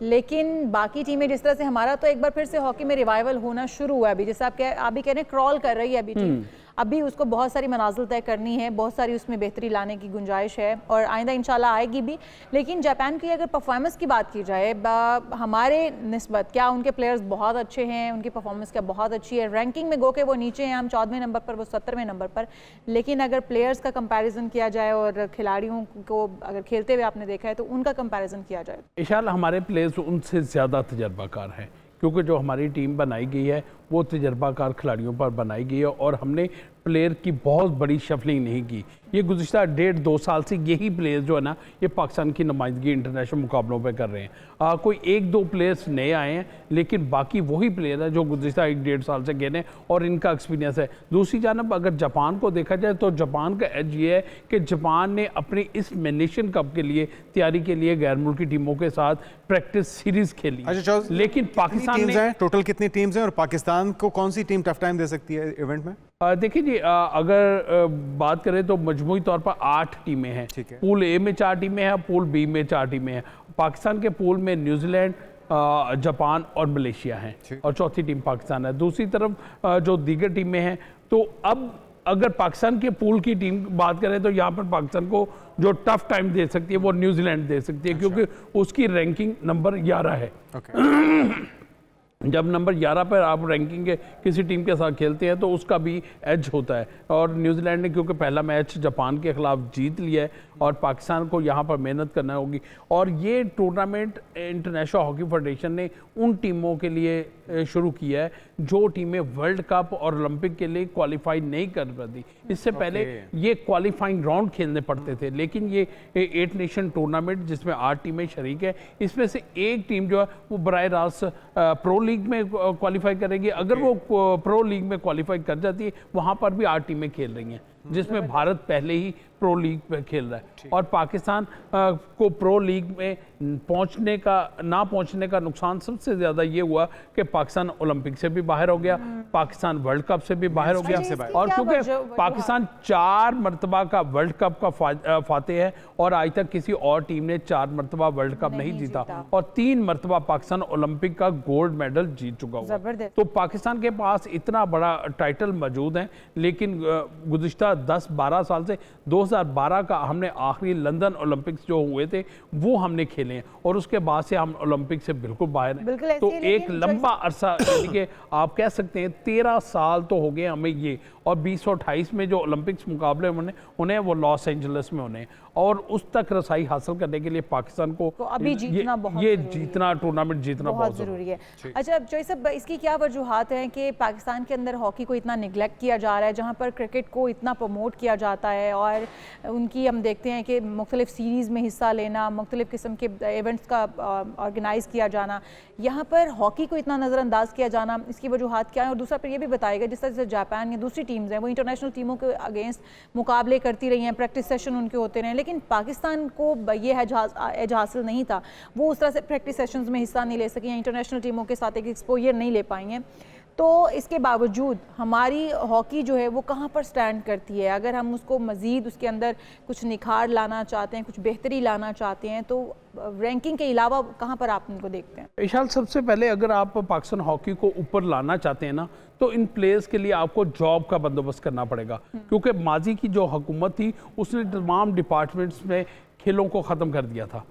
लेकिन बाकी टीमें जिस तरह से, हमारा तो एक बार फिर से हॉकी में रिवाइवल होना शुरू हुआ है अभी, जैसे आप भी कह रहे हैं क्रॉल कर रही है अभी टीम। अभी उसको बहुत सारी मनाजिल तय करनी है, बहुत सारी उसमें बेहतरी लाने की गुंजाइश है और आइंदा इंशाल्लाह आएगी भी। लेकिन जापान की अगर परफॉर्मेंस की बात की जाए हमारे निस्बत, क्या उनके प्लेयर्स बहुत अच्छे हैं, उनकी परफॉर्मेंस क्या बहुत अच्छी है। रैंकिंग में गो के वो नीचे हैं, हम 14वें नंबर पर, वो 17वें नंबर पर, लेकिन अगर प्लेयर्स का कंपैरिजन किया जाए और खिलाड़ियों को अगर खेलते हुए आपने देखा है तो उनका कंपैरिजन किया जाए, इंशाल्लाह हमारे प्लेयर्स उनसे ज़्यादा तजर्बाकार हैं, क्योंकि जो हमारी टीम बनाई गई है वो तजर्बाकार खिलाड़ियों पर बनाई गई है और हमने प्लेयर की बहुत बड़ी शफलिंग नहीं की। ये गुज़िश्ता 1.5-2 साल से यही प्लेयर्स जो है ना, ये पाकिस्तान की नुमाइंदगी इंटरनेशनल मुकाबलों पे कर रहे हैं। कोई 1-2 प्लेयर्स नए आए हैं, लेकिन बाकी वही प्लेयर है जो गुज़िश्ता 1-1.5 साल से गए हैं और इनका एक्सपीरियंस है। दूसरी जानब अगर जापान को देखा जाए तो जापान का एज ये है कि जापान ने अपनी इस नेशन कप के लिए तैयारी के लिए गैर मुल्की टीमों के साथ प्रैक्टिस सीरीज खेली। लेकिन पाकिस्तान ने टोटल कितनी टीम्स हैं और पाकिस्तान को कौन सी टीम टफ टाइम दे सकती है इवेंट में? देखिए जी, अगर बात करें तो मजमूई तौर पर 8 टीमें हैं। पूल ए में 4 टीमें हैं, पूल बी में 4 टीमें हैं। पाकिस्तान के पूल में न्यूजीलैंड, जापान और मलेशिया हैं और चौथी टीम पाकिस्तान है। दूसरी तरफ जो दीगर टीमें हैं, तो अब अगर पाकिस्तान के पूल की टीम बात करें तो यहाँ पर पाकिस्तान को जो टफ टाइम दे सकती है वो न्यूजीलैंड दे सकती है, क्योंकि उसकी रैंकिंग नंबर 11 है। जब नंबर 11 पर आप रैंकिंग के किसी टीम के साथ खेलते हैं तो उसका भी एज होता है। और न्यूजीलैंड ने क्योंकि पहला मैच जापान के खिलाफ जीत लिया है और पाकिस्तान को यहाँ पर मेहनत करना होगी। और ये टूर्नामेंट इंटरनेशनल हॉकी फेडरेशन ने उन टीमों के लिए शुरू किया है जो टीमें वर्ल्ड कप और ओलंपिक के लिए क्वालिफाई नहीं कर पाती। इससे पहले ये क्वालिफाइंग राउंड खेलने पड़ते थे, लेकिन ये 8 नेशन टूर्नामेंट जिसमें 8 टीमें शरीक है, इसमें से एक टीम जो है वो बराह रास्त प्रो लीग में क्वालिफाई करेगी। अगर वो प्रो लीग में क्वालिफाई कर जाती है, वहाँ पर भी 8 टीमें खेल रही हैं, जिसमें भारत पहले ही प्रो लीग पे खेल रहा है। और पाकिस्तान को प्रो लीग में ना पहुंचने का नुकसान सबसे ज़्यादा ये हुआ कि पाकिस्तान ओलंपिक से भी बाहर हो गया, पाकिस्तान वर्ल्ड कप से भी बाहर हो गया। और क्योंकि पाकिस्तान 4 मरतबा का वर्ल्ड कप का फातेह है और आज तक किसी और टीम ने 4 मरतबा वर्ल्ड कप नहीं जीता और 3 मरतबा पाकिस्तान ओलंपिक का गोल्ड मेडल जीत चुका हुआ। तो पाकिस्तान के पास इतना बड़ा टाइटल मौजूद है, लेकिन गुज़िश्ता 10-12 साल से 2012 का हमने आखिरी लंदन ओलंपिक्स जो हुए थे वो हमने खेले हैं और उसके बाद से हम ओलंपिक से बिल्कुल बाहर हैं। तो एक लंबा अरसा, यानी कि आप कह सकते हैं 13 साल तो हो गए हमें ये, और 2028 में जो ओलंपिक्स मुकाबले उन्हें वो लॉस एंजलिस में होने। और उस तक रसाई हासिल करने के लिए पाकिस्तान को तो अभी जीतना बहुत ये ज़रूरी है। जीतना टूर्नामेंट जीतना बहुत ज़रूरी है। अच्छा जोई साहब, इसकी क्या वजूहात हैं कि पाकिस्तान के अंदर हॉकी को इतना निगलेक्ट किया जा रहा है, जहाँ पर क्रिकेट को इतना प्रमोट किया जाता है और उनकी हम देखते हैं कि मुख्तलिफ सीरीज़ में हिस्सा लेना, मुख्तलिफ किस्म के इवेंट्स का ऑर्गेनाइज़ किया जाना, यहाँ पर हॉकी को इतना नज़रअंदाज किया जाना, इसकी वजूहात क्या है? और दूसरा फिर ये भी बताएगा जिस तरह से जापान या दूसरी टीम्स हैं वो इंटरनेशनल टीमों के अगेंस्ट मुकाबले करती रही हैं, प्रैक्टिस सेशन उनके होते रहे, लेकिन पाकिस्तान को ये एज हासिल नहीं था, वो उस तरह से प्रैक्टिस सेशंस में हिस्सा नहीं ले सकी, इंटरनेशनल टीमों के साथ एक एक्सपोजर नहीं ले पाई हैं। तो इसके बावजूद हमारी हॉकी जो है वो कहाँ पर स्टैंड करती है? अगर हम उसको मज़ीद उसके अंदर कुछ निखार लाना चाहते हैं, कुछ बेहतरी लाना चाहते हैं, तो रैंकिंग के अलावा कहाँ पर आप उनको देखते हैं? विशाल, सबसे पहले अगर आप पाकिस्तान हॉकी को ऊपर लाना चाहते हैं ना, तो इन प्लेयर्स के लिए आपको जॉब का बंदोबस्त करना पड़ेगा, क्योंकि माजी की जो हुकूमत थी उसने तमाम डिपार्टमेंट्स में खेलों को ख़त्म कर दिया था।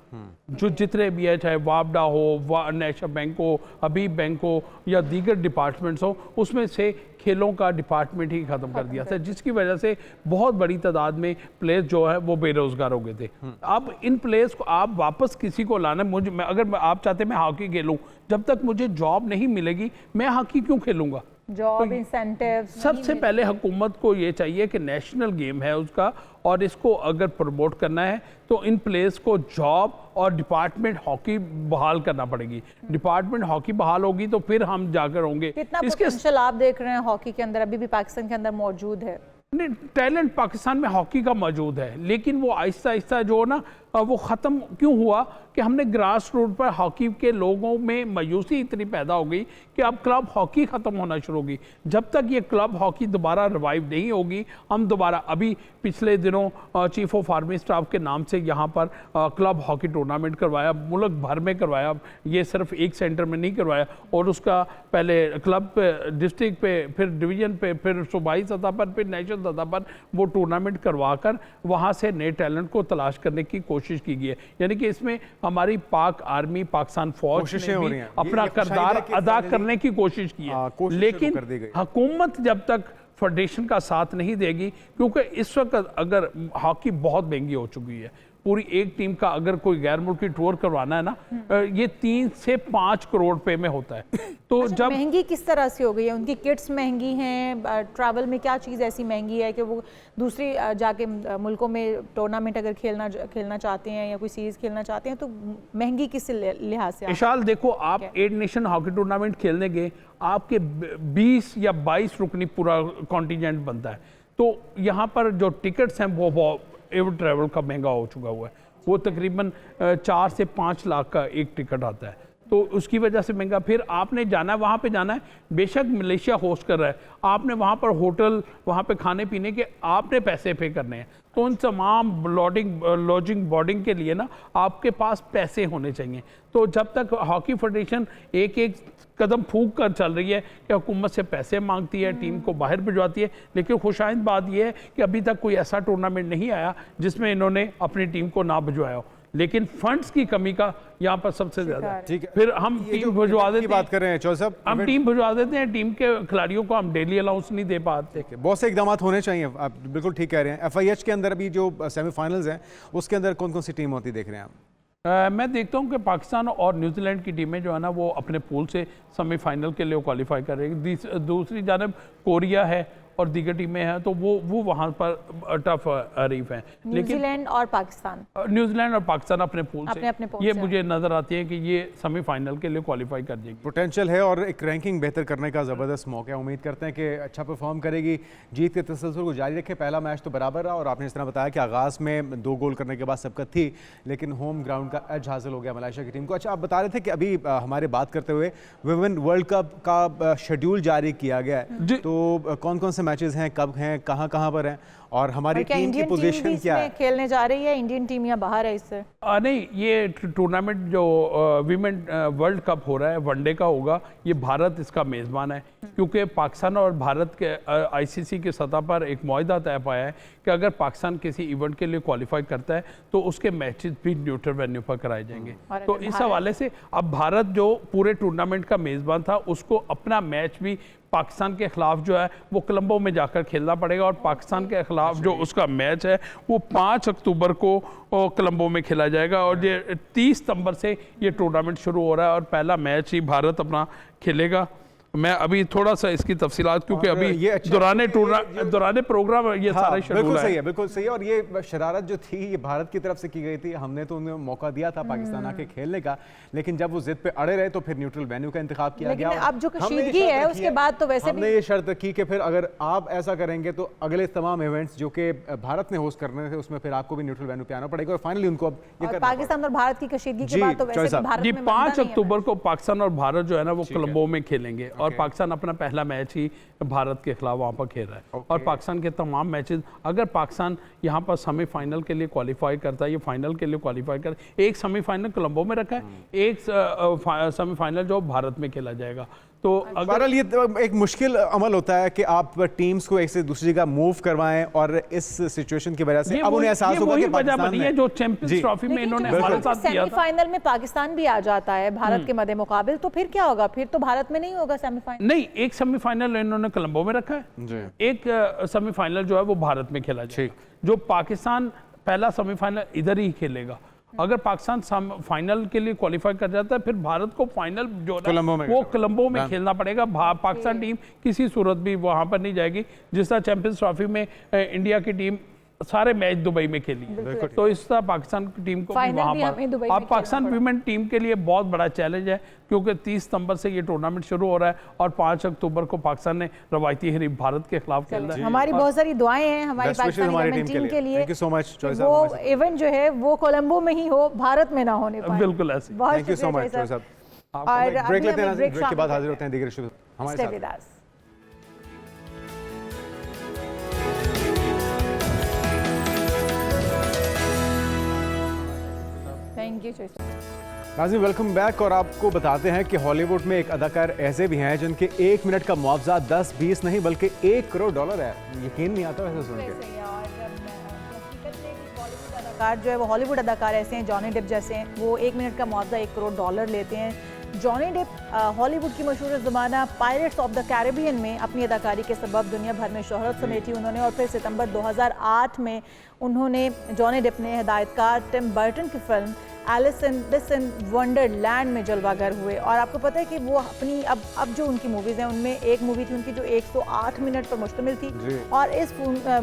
जो जितने भी है, चाहे वापडा हो, नेशनल बैंक हो, हबीब बैंक हो या दीगर डिपार्टमेंट्स हो, उसमें से खेलों का डिपार्टमेंट ही ख़त्म कर दिया था, जिसकी वजह से बहुत बड़ी तादाद में प्लेयर्स जो है वो बेरोज़गार हो गए थे। अब इन प्लेयर्स को आप वापस किसी को लाना, अगर आप चाहते मैं हॉकी खेलूँ, जब तक मुझे जॉब नहीं मिलेगी मैं हॉकी क्यों खेलूँगा? जॉब इंसेंटिव सबसे पहले हुकूमत को ये चाहिए कि नेशनल गेम है उसका, और इसको अगर प्रमोट करना है तो इन प्लेयर्स को जॉब और डिपार्टमेंट हॉकी बहाल करना पड़ेगी। डिपार्टमेंट हॉकी बहाल होगी तो फिर हम जाकर होंगे। कितना पोटेंशियल आप देख रहे हैं हॉकी के अंदर अभी भी पाकिस्तान के अंदर मौजूद है? नहीं, टैलेंट पाकिस्तान में हॉकी का मौजूद है, लेकिन वो आहिस्ता आहिस्ता जो ना वो ख़त्म क्यों हुआ कि हमने ग्रास रूट पर हॉकी के लोगों में मायूसी इतनी पैदा हो गई कि अब क्लब हॉकी ख़त्म होना शुरू होगी। जब तक ये क्लब हॉकी दोबारा रिवाइव नहीं होगी, हम दोबारा, अभी पिछले दिनों चीफ ऑफ आर्मी स्टाफ के नाम से यहाँ पर क्लब हॉकी टूर्नामेंट करवाया, मुल्क भर में करवाया, ये सिर्फ एक सेंटर में नहीं करवाया, और उसका पहले क्लब पे, डिस्ट्रिक्ट पे, फिर डिवीज़न पे, फिर सूबाई सतह पर, फिर नेशनल सतह पर वो टूर्नामेंट करवा कर वहाँ से नए टैलेंट को तलाश करने की कोशिश की गई है। यानी कि इसमें हमारी पाक आर्मी, पाकिस्तान फौज ने भी अपना किरदार अदा करने की कोशिश की है, लेकिन हुकूमत जब तक फेडरेशन का साथ नहीं देगी, क्योंकि इस वक्त अगर हॉकी बहुत महंगी हो चुकी है, पूरी एक टीम का अगर कोई गैर मुल्की टूर करवाना है ना, ये 3 से 5 करोड़ रुपए में होता है। तो अच्छा, जब महंगी किस तरह से हो गई है? उनकी किट्स महंगी हैं, ट्रैवल में क्या चीज़ ऐसी महंगी है कि वो दूसरी जाके मुल्कों में टूर्नामेंट अगर खेलना चाहते हैं या कोई सीरीज़ खेलना चाहते हैं, तो महंगी किस लिहाज से? विशाल देखो, आप 8 नेशन हॉकी टूर्नामेंट खेलने गए, आपके 20 या 22 रुकनी पूरा कॉन्टीजेंट बनता है, तो यहाँ पर जो टिकट्स हैं वो एयर ट्रैवल का महंगा हो चुका हुआ है, वो तकरीबन 4 से 5 लाख का एक टिकट आता है, तो उसकी वजह से महंगा। फिर आपने जाना है, वहाँ पे जाना है, बेशक मलेशिया होस्ट कर रहा है, आपने वहाँ पर होटल, वहाँ पे खाने पीने के आपने पैसे पे करने हैं, तो उन तमाम लॉजिंग बोर्डिंग के लिए ना आपके पास पैसे होने चाहिए। तो जब तक हॉकी फेडरेशन एक एक कदम फूंक कर चल रही है कि हुकूमत से पैसे मांगती है, टीम को बाहर भिजवाती है, लेकिन खुशाइंद बात यह है कि अभी तक कोई ऐसा टूर्नामेंट नहीं आया जिसमें इन्होंने अपनी टीम को ना भिजवाया हो, लेकिन फंड्स की कमी का यहाँ पर सबसे ज्यादा है। फिर हम टीम भिजवा देते हैं, बात कर रहे हैं चौधरी साहब, हम टीम भिजवा देते हैं, टीम के खिलाड़ियों को हम डेली अलाउंस नहीं दे पाते। बहुत से इकदाम होने चाहिए, आप बिल्कुल ठीक कह रहे हैं। FIH के अंदर अभी जो सेमीफाइनल्स हैं उसके अंदर कौन कौन सी टीम होती देख रहे हैं आप? मैं देखता हूं कि पाकिस्तान और न्यूजीलैंड की टीमें जो है ना वो अपने पूल से सेमीफाइनल के लिए क्वालिफाई कर रही है। दूसरी जानब कोरिया है और दीगर टीमें हैं, तो वो वहाँ पर टफ हरीफ हैं। न्यूजीलैंड और पाकिस्तान, न्यूजीलैंड और पाकिस्तान अपने पूल से अपने ये मुझे नज़र आती है कि ये सेमीफाइनल के लिए क्वालिफाई कर जाएगी। पोटेंशियल है और एक रैंकिंग बेहतर करने का ज़बरदस्त मौका है। उम्मीद करते हैं कि अच्छा परफॉर्म करेगी, जीत के तसलसल को जारी रखे। पहला मैच तो बराबर रहा और आपने इस तरह बताया कि आगाज़ में 2 गोल करने के बाद सबकत थी, लेकिन होम ग्राउंड का एज हासिल हो गया मलेशिया की टीम को। अच्छा, आप बता रहे थे कि अभी हमारे बात करते हुए वुमेन वर्ल्ड कप का शेड्यूल जारी किया गया है, तो कौन कौन से मैचेस हैं, कब हैं, कहाँ पर हैं, और हमारी टीम की पोजीशन क्या है? खेलने जा रही है इंडियन टीम या बाहर है इससे? नहीं, ये टूर्नामेंट जो वीमेन वर्ल्ड कप हो रहा है वनडे का होगा, ये भारत इसका मेज़बान है, क्योंकि पाकिस्तान और भारत के ICC के सतह पर एक मुआहदा तय पाया है कि अगर पाकिस्तान किसी इवेंट के लिए क्वालिफाई करता है तो उसके मैचेस भी न्यूट्रल वेन्यू पर कराए जाएंगे। तो इस हवाले से अब भारत जो पूरे टूर्नामेंट का मेज़बान था उसको अपना मैच भी पाकिस्तान के खिलाफ जो है वो कोलंबो में जाकर खेलना पड़ेगा, और पाकिस्तान के खिलाफ जो उसका मैच है वो 5 अक्टूबर को कोलंबो में खेला जाएगा। और ये 30 सितंबर से ये टूर्नामेंट शुरू हो रहा है और पहला मैच ही भारत अपना खेलेगा। मैं अभी थोड़ा सा इसकी तफसीलात, क्योंकि अभी ये दौराने प्रोग्राम ये सारा शेड्यूल बिल्कुल सही है, बिल्कुल सही है। और ये शरारत जो थी ये भारत की तरफ से की गई थी। हमने तो उन्हें मौका दिया था पाकिस्तान आके खेलने का, लेकिन जब वो जिद पे अड़े रहे तो फिर न्यूट्रल वेन्यू का इंतखाब किया गया। अब जो कशीदगी है उसके बाद तो वैसे हमने ये शर्त की कि फिर अगर आप ऐसा करेंगे तो अगले तमाम इवेंट्स जो कि भारत ने होस्ट करने थे उसमें फिर आपको भी न्यूट्रल वेन्यू पे आना पड़ेगा। और फाइनली उनको अब ये पाकिस्तान और भारत की कशीदगी के बाद तो वैसे भारत में 5 अक्टूबर को पाकिस्तान और भारत जो है ना वो कोलंबो में खेलेंगे, और पाकिस्तान अपना पहला मैच ही भारत के खिलाफ वहां पर खेल रहा है। और पाकिस्तान के तमाम मैचेस, अगर पाकिस्तान यहां पर सेमीफाइनल के लिए क्वालिफाई करता है, ये फाइनल के लिए क्वालिफाई कर, एक सेमीफाइनल कोलंबो में रखा है, एक सेमीफाइनल जो भारत में खेला जाएगा। तो बहरहाल ये एक मुश्किल अमल होता है कि आप टीम्स को एक से दूसरी जगह मूव करवाएं, और इस सिचुएशन की वजह से अब उन्हें एहसास होगा कि पाकिस्तान है जो चैंपियंस ट्रॉफी में इन्होंने हमारे साथ किया था। सेमीफाइनल में पाकिस्तान भी आ जाता है भारत के मद्दे मुकाबिल, तो फिर क्या होगा? फिर तो भारत में नहीं होगा सेमीफाइनल। नहीं, एक सेमीफाइनल इन्होंने कोलंबो में रखा है, एक सेमीफाइनल जो है वो भारत में खेला जाएगा। जो पाकिस्तान पहला सेमीफाइनल इधर ही खेलेगा। अगर पाकिस्तान फाइनल के लिए क्वालिफाई कर जाता है, फिर भारत को फाइनल जो है वो कोलंबो में खेलना पड़ेगा। पाकिस्तान टीम किसी सूरत भी वहां पर नहीं जाएगी। जिस तरह चैंपियंस ट्रॉफी में इंडिया की टीम सारे मैच दुबई में खेली, तो इस तरह पाकिस्तान की टीम को भी वहां पर। अब पाकिस्तान वीमेन टीम के लिए बहुत बड़ा चैलेंज है, क्योंकि 30 सितंबर से ये टूर्नामेंट शुरू हो रहा है और 5 अक्टूबर को पाकिस्तान ने रवायती हरीफ भारत के खिलाफ खेलना है। हमारी बहुत सारी दुआएं हैं हमारी पाकिस्तानी टीम के लिए। Thank you so much. वो इवेंट जो है वो कोलंबो में ही हो, भारत में ना होने पाए। बिल्कुल ऐसे। थैंक यू सो मच साहब। और ब्रेक लेते हैं, ब्रेक के बाद हाजिर होते हैं दीगर इशू हमारे साथ। थैंक यू नाज़रीन, वेलकम बैक। और आपको बताते हैं कि हॉलीवुड में एक अदाकार ऐसे भी हैं जिनके 1 मिनट का मुआवजा 10-20 नहीं बल्कि $1 करोड़ है। यकीन नहीं आता वैसे सुन के। अदाकार जो है वो हॉलीवुड अदाकार ऐसे हैं, जॉनी डेप जैसे हैं, वो 1 मिनट का मुआवजा $1 करोड़ लेते हैं। जॉनी डेप हॉलीवुड की मशहूर ज़माना पायरेट्स ऑफ द कैरिबियन में अपनी अदाकारी के सबब दुनिया भर में शोहरत समेटी उन्होंने, और फिर सितंबर 2008 में उन्होंने जॉनी डेप ने हिदायतकार टिम बर्टन की फिल्म एलिस इन वंडरलैंड में जलवागर हुए। और आपको पता है कि वो अपनी अब जो उनकी मूवीज़ हैं उनमें एक मूवी थी उनकी जो 108 मिनट पर मुश्तमिल थी, और इस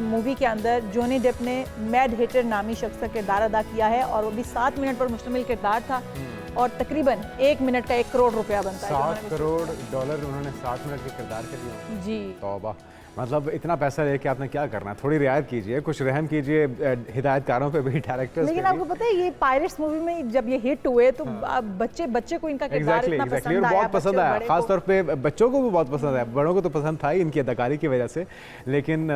मूवी के अंदर जॉनी डेप ने मैड हिटर नामी शख्स का किरदार अदा किया है, और वो भी 7 मिनट पर मुश्तमिल किरदार था, और तकरीबन 1 मिनट का $1 करोड़ बनता है। $7 करोड़ उन्होंने 7 मिनट के किरदार के लिए। जी तौबा, मतलब इतना पैसा लेके आपने क्या करना है? थोड़ी रियायत कीजिए, कुछ रहम कीजिए हिदायतकारों पे भी, डायरेक्टर्स। लेकिन आपको पता है ये पायरेट्स मूवी में जब ये हिट हुए तो बच्चे को इनका किरदार इतना पसंद आया, बहुत पसंद आया, खास तौर पे बच्चों को भी बहुत पसंद आया। बड़ों को तो पसंद था ही इनकी अदाकारी की वजह से, लेकिन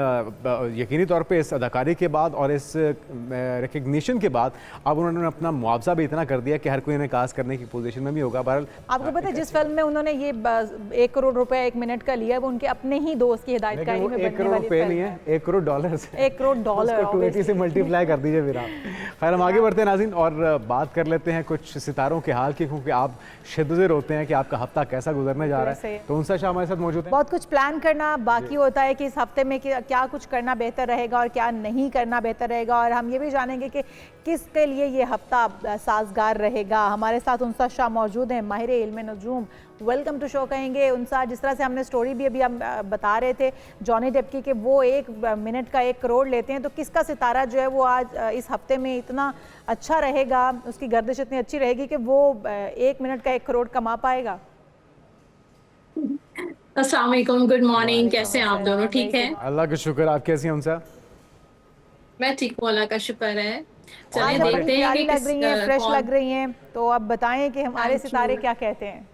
यकीनी तौर पे इस अदाकारी के बाद और इस रिकग्निशन के बाद अब उन्होंने अपना मुआवजा भी इतना कर दिया कि हर कोई इन्हें कास्ट करने की पोजीशन में भी होगा। बहरहाल आपको पता है जिस फिल्म में उन्होंने ये $1 करोड़ 1 मिनट का लिया वो उनके अपने ही दोस्त की हिदायत $1 करोड़ नहीं है, $1 करोड़ $1 करोड़ 280 से मल्टीप्लाई कर दीजिए फिर आप। खैर, हम आगे बढ़ते हैं नाज़रीन और बात कर लेते हैं कुछ सितारों के हाल की, क्योंकि आप शिद्दत होते हैं कि आपका हफ्ता कैसा गुजरने जा रहा है। तो उनसा शाह हमारे साथ मौजूद है। बहुत कुछ प्लान करना बाकी होता है कि इस हफ्ते में क्या कुछ करना बेहतर रहेगा और क्या नहीं करना बेहतर रहेगा, और हम ये भी जानेंगे कि किसके लिए ये हफ्ता साजगार रहेगा। हमारे साथ उनसा शाह मौजूद है, माहिर इल्म नजूम। वेलकम टू शो कहेंगे उनसा। जिस तरह से हमने स्टोरी भी अभी हम बता रहे थे जॉनी डेप की कि वो 1 मिनट का $1 करोड़ लेते हैं, तो किसका सितारा जो है वो आज इस हफ्ते में इतना अच्छा रहेगा, उसकी गर्दिश इतनी अच्छी रहेगी कि वो 1 मिनट का $1 करोड़ कमा पाएगा? अस्सलाम वालेकुम, गुड मॉर्निंग, कैसे हैं आप दोनों? ठीक है, अल्लाह का शुक्र। आप कैसी हैं उनसा? मैं ठीक हूँ, अल्लाह का शुक्र है। चलिए देखते हैं कि लग रही हैं, फ्रेश लग रही हैं, तो अब बताएं कि हमारे सितारे क्या कहते हैं।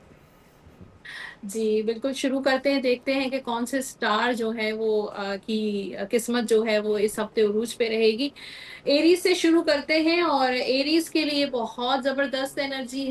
जी बिल्कुल, शुरू करते हैं, देखते हैं कि कौन से स्टार जो है वो की किस्मत जो है वो इस हफ्ते उरूज पे रहेगी। एरीज से शुरू करते हैं, और एरीज के लिए बहुत ज़बरदस्त एनर्जी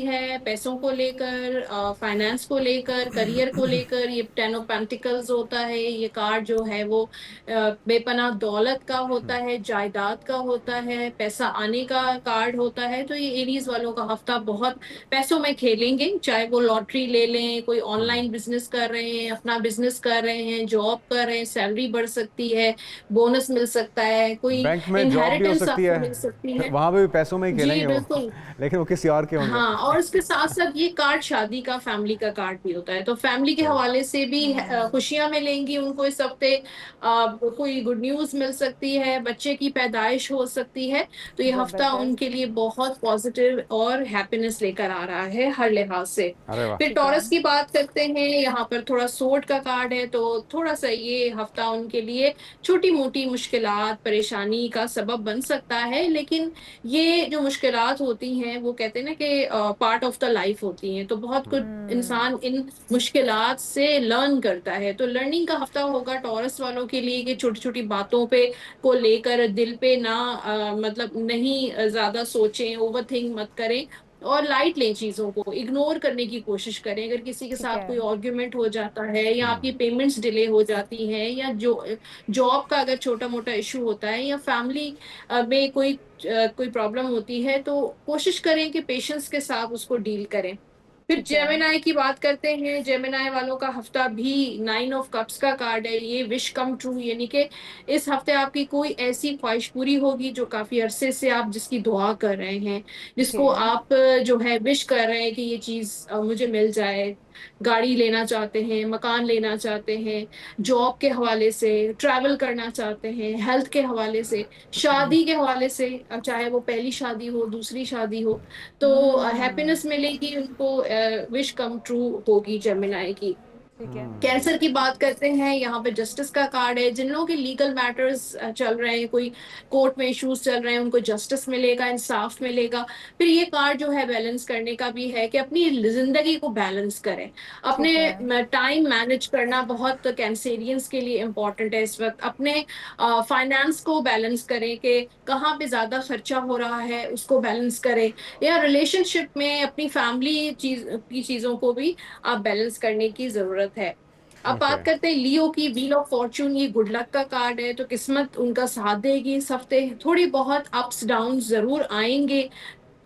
है पैसों को लेकर, फाइनेंस को लेकर, करियर को लेकर। ये 10 ऑफ पेंटिकल्स होता है, ये कार्ड जो है वो बेपनाह दौलत का होता है, जायदाद का होता है, पैसा आने का कार्ड होता है। तो ये एरीज वालों का हफ्ता बहुत पैसों में खेलेंगे, चाहे वो लॉटरी ले लें, कोई ऑनलाइन बिजनेस कर रहे हैं, अपना बिजनेस कर रहे हैं, जॉब कर रहे हैं, सैलरी बढ़ सकती है, बोनस मिल सकता है, कोई बैंक में जॉब भी हो इनहेरिटेंस सकती आपको है, मिल सकती है। वहां पे भी पैसों में ही जी खेलेंगे वो, बिल्कुल। लेकिन वो किसी और के होंगे। हाँ, और इसके साथ साथ ये कार्ड शादी का, फैमिली का कार्ड भी होता है, तो फैमिली के हवाले से भी खुशियां मिलेंगी उनको इस हफ्ते। कोई गुड न्यूज मिल सकती है, बच्चे की पैदाइश हो सकती है, तो ये हफ्ता उनके लिए बहुत पॉजिटिव और हैप्पीनेस लेकर आ रहा है हर लिहाज से। अरे वाह। फिर टॉरस की बात करते हैं, यहाँ पर थोड़ा सोर्ड का कार्ड है, तो थोड़ा सा ये हफ्ता उनके लिए छोटी मोटी मुश्किलात, परेशानी का सबब बन सकता है, लेकिन ये जो मुश्किलात होती हैं वो कहते हैं ना कि पार्ट ऑफ द लाइफ होती हैं, तो बहुत कुछ इंसान इन मुश्किलात से लर्न करता है। तो लर्निंग का हफ्ता होगा टॉरस वालों के लिए कि छोटी छोटी बातों पे को लेकर दिल पे ना मतलब नहीं ज्यादा सोचें, ओवरथिंक मत करें और लाइट लें, चीजों को इग्नोर करने की कोशिश करें। अगर किसी के साथ कोई आर्ग्यूमेंट हो जाता है या आपकी पेमेंट्स डिले हो जाती हैं या जो जॉब का अगर छोटा मोटा इशू होता है या फैमिली में कोई प्रॉब्लम होती है, तो कोशिश करें कि पेशेंस के साथ उसको डील करें। फिर जेमिनाई की बात करते हैं, जेमिनाई वालों का हफ्ता भी 9 ऑफ कप्स का कार्ड है, ये विश कम ट्रू, यानी कि इस हफ्ते आपकी कोई ऐसी ख्वाहिश पूरी होगी जो काफी अरसे से आप जिसकी दुआ कर रहे हैं, जिसको आप जो है विश कर रहे हैं कि ये चीज मुझे मिल जाए। गाड़ी लेना चाहते हैं, मकान लेना चाहते हैं, जॉब के हवाले से, ट्रैवल करना चाहते हैं, हेल्थ के हवाले से, शादी के हवाले से, चाहे वो पहली शादी हो, दूसरी शादी हो, तो हैप्पीनेस मिलेगी उनको, विश कम ट्रू होगी जेमिनाई की। कैंसर की बात करते हैं, यहाँ पे जस्टिस का कार्ड है, जिन लोगों के लीगल मैटर्स चल रहे हैं, कोई कोर्ट में इश्यूज चल रहे हैं, उनको जस्टिस मिलेगा, इंसाफ मिलेगा। फिर ये कार्ड जो है बैलेंस करने का भी है कि अपनी जिंदगी को बैलेंस करें, अपने टाइम मैनेज करना बहुत कैंसेरियंस के लिए इम्पोर्टेंट है इस वक्त। अपने फाइनेंस को बैलेंस करें कि कहाँ पे ज्यादा खर्चा हो रहा है उसको बैलेंस करें, या रिलेशनशिप में अपनी फैमिली की चीजों को भी आप बैलेंस करने की जरूरत है। अब बात करते हैं लियो की, व्हील ऑफ फॉर्चून, ये गुड लक का कार्ड है, तो किस्मत उनका साथ देगी इस हफ्ते। थोड़ी बहुत अप्स डाउन जरूर आएंगे,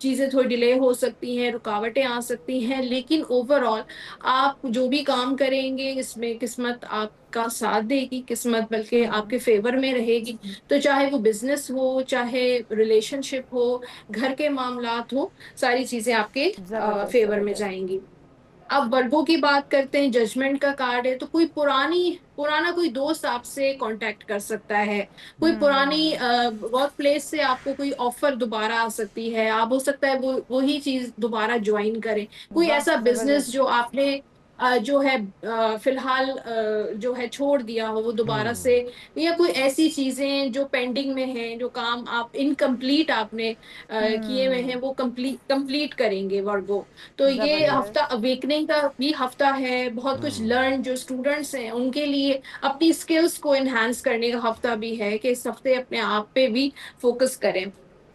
चीजें थोड़ी डिले हो सकती हैं, रुकावटें आ सकती हैं, लेकिन ओवरऑल आप जो भी काम करेंगे इसमें किस्मत आपका साथ देगी, किस्मत बल्कि आपके फेवर में रहेगी। तो चाहे वो बिजनेस हो, चाहे रिलेशनशिप हो, घर के मामलात हो, सारी चीजें आपके फेवर में जाएंगी। अब वर्गों की बात करते हैं, जजमेंट का कार्ड है, तो कोई पुराना कोई दोस्त आपसे कांटेक्ट कर सकता है, कोई पुरानी वर्क प्लेस से आपको कोई ऑफर दोबारा आ सकती है, आप हो सकता है वही चीज दोबारा ज्वाइन करें। कोई ऐसा बिजनेस जो आपने जो है फिलहाल जो है छोड़ दिया हो वो दोबारा से, या कोई ऐसी चीजें जो पेंडिंग में हैं, जो काम आप इनकम्प्लीट आपने किए हुए हैं, वो कंप्लीट करेंगे वर्गो। तो ये हफ्ता अवेकनिंग का भी हफ्ता है, बहुत कुछ लर्न, जो स्टूडेंट्स हैं उनके लिए अपनी स्किल्स को एनहांस करने का हफ्ता भी है कि इस हफ्ते अपने आप पे भी फोकस करें।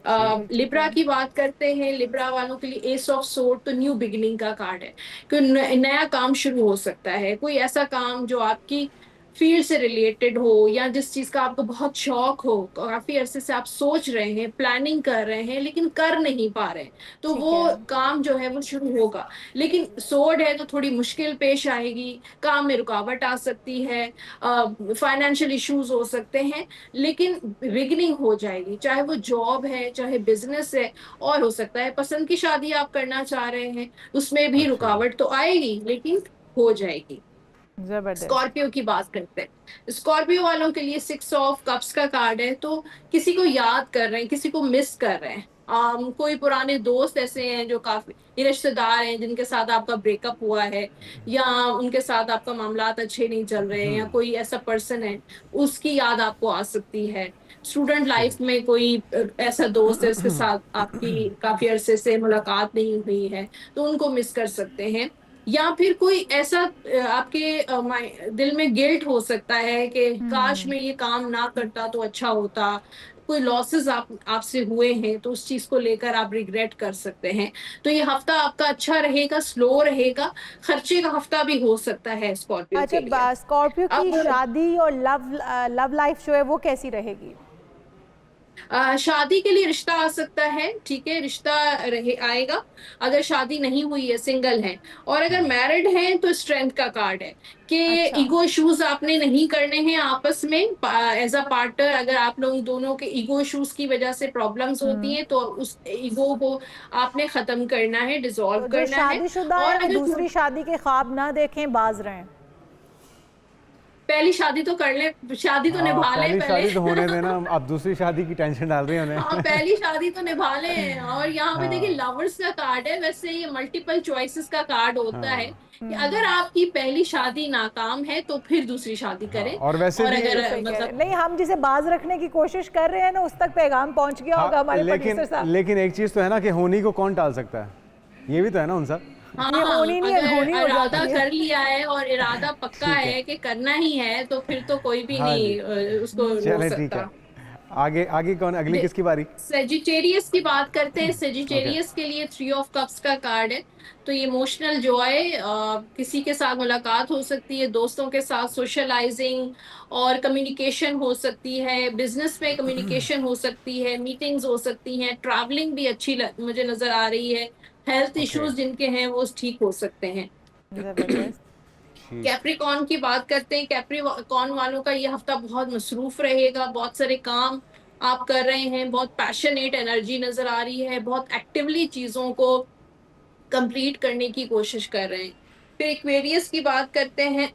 लिब्रा की बात करते हैं, लिब्रा वालों के लिए एस ऑफ सोर्ड, तो न्यू बिगिनिंग का कार्ड है, कोई नया काम शुरू हो सकता है, कोई ऐसा काम जो आपकी फील्ड से रिलेटेड हो या जिस चीज का आपको बहुत शौक हो, काफी अरसे से आप सोच रहे हैं, प्लानिंग कर रहे हैं लेकिन कर नहीं पा रहे, तो वो काम जो है वो शुरू होगा। लेकिन सोर्ड है तो थोड़ी मुश्किल पेश आएगी, काम में रुकावट आ सकती है, फाइनेंशियल इश्यूज हो सकते हैं, लेकिन बिगिनिंग हो जाएगी, चाहे वो जॉब है, चाहे बिजनेस है, और हो सकता है पसंद की शादी आप करना चाह रहे हैं, उसमें भी रुकावट तो आएगी लेकिन हो जाएगी। स्कॉर्पियो की बात करते हैं, स्कॉर्पियो वालों के लिए 6 ऑफ कप्स का कार्ड है, तो किसी को याद कर रहे हैं, किसी को मिस कर रहे हैं, कोई पुराने दोस्त ऐसे हैं जो काफी रिश्तेदार हैं जिनके साथ आपका ब्रेकअप हुआ है या उनके साथ आपका मामलात अच्छे नहीं चल रहे हैं, या कोई ऐसा पर्सन है उसकी याद आपको आ सकती है। स्टूडेंट लाइफ में कोई ऐसा दोस्त है उसके साथ आपकी काफी अरसे से मुलाकात नहीं हुई है, तो उनको मिस कर सकते हैं। या फिर कोई ऐसा आपके दिल में गिल्ट हो सकता है कि काश मैं ये काम ना करता तो अच्छा होता, कोई लॉसेस आपसे हुए हैं तो उस चीज को लेकर आप रिग्रेट कर सकते हैं। तो ये हफ्ता आपका अच्छा रहेगा, स्लो रहेगा, खर्चे का हफ्ता भी हो सकता है स्कॉर्पियो के लिए। स्कॉर्पियो की शादी और लव लाइफ जो है वो कैसी रहेगी? शादी के लिए रिश्ता आ सकता है, ठीक है, रिश्ता आएगा अगर शादी नहीं हुई है, सिंगल है। और अगर मैरिड हैं तो स्ट्रेंथ का कार्ड है कि ईगो इश्यूज आपने नहीं करने हैं आपस में एज अ पार्टनर। अगर आप लोग दोनों के ईगो इश्यूज की वजह से प्रॉब्लम्स होती हैं तो उस ईगो को आपने खत्म करना है, डिसॉल्व तो करना है। शादीशुदा है और वो दूसरी शादी के ख्वाब ना देखें, बाज रहें। पहली शादी तो कर ले, शादी तो निभा ले पहली पहले। शादी तो होने देना, आप दूसरी शादी की टेंशन डाल रही हैं उन्हें। हाँ, पहली शादी तो निभा ले। और यहाँ पे देखिए लवर्स का कार्ड है, वैसे ये मल्टीपल चॉइसेस का कार्ड होता है कि अगर आपकी पहली शादी नाकाम है तो फिर दूसरी शादी करें। और वैसे भी अगर मतलब नहीं, हम जिसे बाज रखने की कोशिश कर रहे हैं ना, उस तक पैगाम पहुंच गया होगा हमारे प्रोड्यूसर साहब। लेकिन एक चीज तो है ना कि होनी को कौन टाल सकता है, ये भी तो है ना उनसा। हाँ, अगर इरादा कर लिया है और इरादा पक्का है कि करना ही है तो फिर तो कोई भी नहीं उसको रोक सकता। आगे आगे कौन, अगली किसकी बारी? सेजिटेरियस की बात करते हैं। सेजिटेरियस के लिए 3 ऑफ कप्स का कार्ड है। तो ये इमोशनल जॉय, किसी के साथ मुलाकात हो सकती है, दोस्तों के साथ सोशलाइजिंग और कम्युनिकेशन हो सकती है, बिजनेस में कम्युनिकेशन हो सकती है, मीटिंग्स हो सकती हैं, ट्रैवलिंग भी अच्छी मुझे नजर आ रही है, हेल्थ इश्यूज जिनके हैं वो ठीक हो सकते हैं। कैप्रिकॉर्न की बात करते हैं। कैप्रिकॉर्न वालों का ये हफ्ता बहुत मसरूफ रहेगा, बहुत सारे काम आप कर रहे हैं, बहुत पैशनेट एनर्जी नजर आ रही है, बहुत एक्टिवली चीजों को कंप्लीट करने की कोशिश कर रहे हैं। फिर एक्वेरियस की बात करते हैं।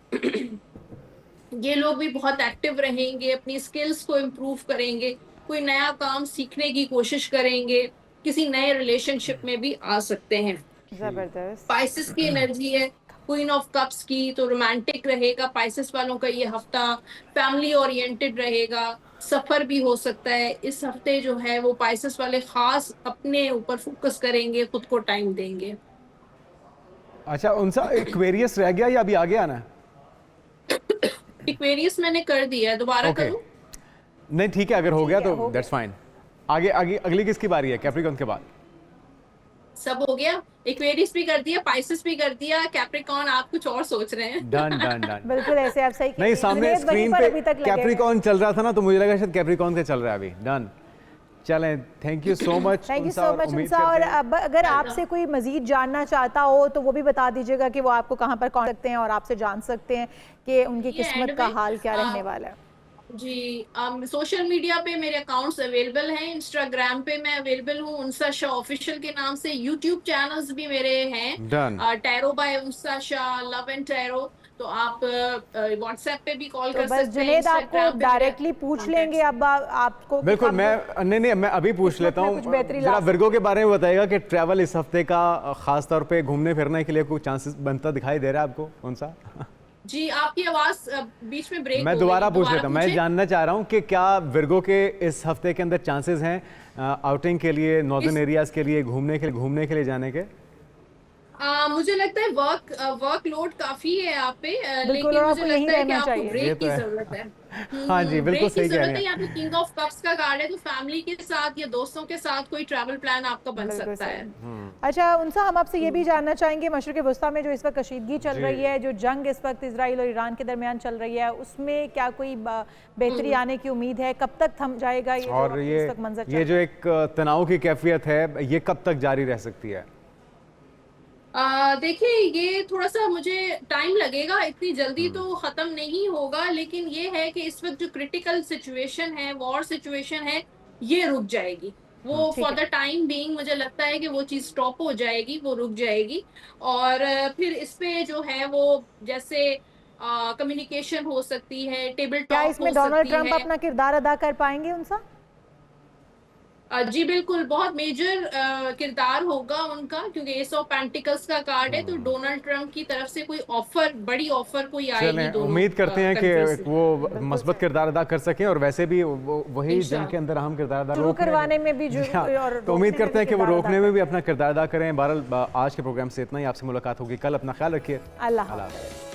ये लोग भी बहुत एक्टिव रहेंगे, अपनी स्किल्स को इम्प्रूव करेंगे, कोई नया काम सीखने की कोशिश करेंगे, किसी नए रिलेशनशिप में भी आ सकते हैं। जबरदस्त। स्पाइसेस की एनर्जी है, क्वीन ऑफ कप्स की, तो रोमांटिक रहेगा पाइसेस वालों का ये हफ्ता, फैमिली ओरिएंटेड रहेगा, सफर भी हो सकता है इस हफ्ते जो है वो पाइसेस वाले खास अपने ऊपर फोकस करेंगे, खुद को टाइम देंगे। अच्छा, उनसा एक्वेरियस रह गया या अभी आगे आना है? एक्वेरियस मैंने कर दिया है, दोबारा करूं? नहीं ठीक है, अगर हो गया तो दैट्स फाइन। आगे आगे अगली किसकी बारी है कैप्रिकॉर्न के बाद? सब हो गया, एक्वेरियस भी कर दिया, पाइसेस भी कर दिया, कैप्रिकॉर्न आप कुछ और सोच रहे हैं। Done done done. बिल्कुल ऐसे आप सही। नहीं, सामने स्क्रीन पे कैप्रिकॉर्न चल रहा था ना, तो मुझे लगा शायद कैप्रिकॉर्न का चल रहा है अभी। डन, चलें, thank you so much. Thank you so much Unsa. और अब अगर आपसे कोई मजीद जानना चाहता हो तो वो भी बता दीजिएगा कि वो आपको कहाँ पर कॉन्टेक्ट सकते हैं और आपसे जान सकते हैं कि उनकी किस्मत का हाल क्या रहने वाला है। जी, सोशल मीडिया पे मेरे अकाउंट्स अवेलेबल हैं। इंस्टाग्राम पे मैं अवेलेबल हूँ उनसा शाह ऑफिशियल के नाम से। यूट्यूब चैनल्स भी मेरे हैं, tarot by Unsa Shah, love and tarot. तो आप व्हाट्सएप पे भी कॉल कर सकते हैं। जुनेद आपको डायरेक्टली पूछ लेंगे अब आपको। बिल्कुल, मैं मैं अभी पूछ लेता हूँ। जरा विर्गो के बारे में बताइएगा कि ट्रैवल इस हफ्ते का खास तौर पे घूमने फिरने के लिए कोई चांसेस बनता दिखाई दे रहा है आपको? कौन सा? जी, आपकी आवाज बीच में ब्रेक मैं दोबारा पूछ लेता हूँ। मैं जानना चाह रहा हूँ कि क्या विर्गो के इस हफ्ते के अंदर चांसेस हैं आउटिंग के लिए, नॉर्दर्न एरियाज के लिए, घूमने के लिए जाने के? मुझे लगता है वर्कलोड काफी है आप पे, लेकिन मुझे लगता है कि आपको ब्रेक की जरूरत है। हाँ जी, बिल्कुल सही कह रहे हैं। यहाँ पे किंग ऑफ कप्स का कार्ड है, तो फैमिली के साथ या दोस्तों के साथ कोई ट्रैवल प्लान आपका बन सकता है। अच्छा उनसा, हम आपसे ये भी जानना चाहेंगे, मशरिक़ वस्ता में जो इस वक्त कशीदगी चल रही है, जो जंग इस वक्त इजराइल और ईरान के दरमियान चल रही है, उसमें क्या कोई बेहतरी आने की उम्मीद है? कब तक थम जाएगा ये और ये जो एक तनाव की कैफियत है, ये कब तक जारी रह सकती है? देखिए, ये थोड़ा सा मुझे टाइम लगेगा, इतनी जल्दी तो खत्म नहीं होगा, लेकिन ये है कि इस वक्त जो क्रिटिकल सिचुएशन है, वॉर सिचुएशन है, ये रुक जाएगी। वो फॉर द टाइम बीइंग मुझे लगता है कि वो चीज़ स्टॉप हो जाएगी, वो रुक जाएगी। और फिर इस पे जो है वो जैसे कम्युनिकेशन हो सकती है, टेबल टॉक हो सकती है। क्या इसमें डोनाल्ड ट्रंप अपना किरदार अदा कर पाएंगे उनसा? जी बिल्कुल, बहुत मेजर किरदार होगा उनका, क्योंकि एस ऑफ पेंटिकल्स का कार्ड है। तो डोनाल्ड ट्रंप की तरफ से कोई ऑफर, बड़ी ऑफर कोई आएगी। उम्मीद करते हैं कि वो मस्बत किरदार अदा कर सकें, और वैसे भी वही जंग के अंदर अहम किरदार अदा करवाने में भी तो उम्मीद करते हैं कि वो रोकने में भी अपना किरदार अदा करें। बहरहाल आज के प्रोग्राम से इतना ही। आपसे मुलाकात होगी कल। अपना ख्याल रखिए। अल्लाह।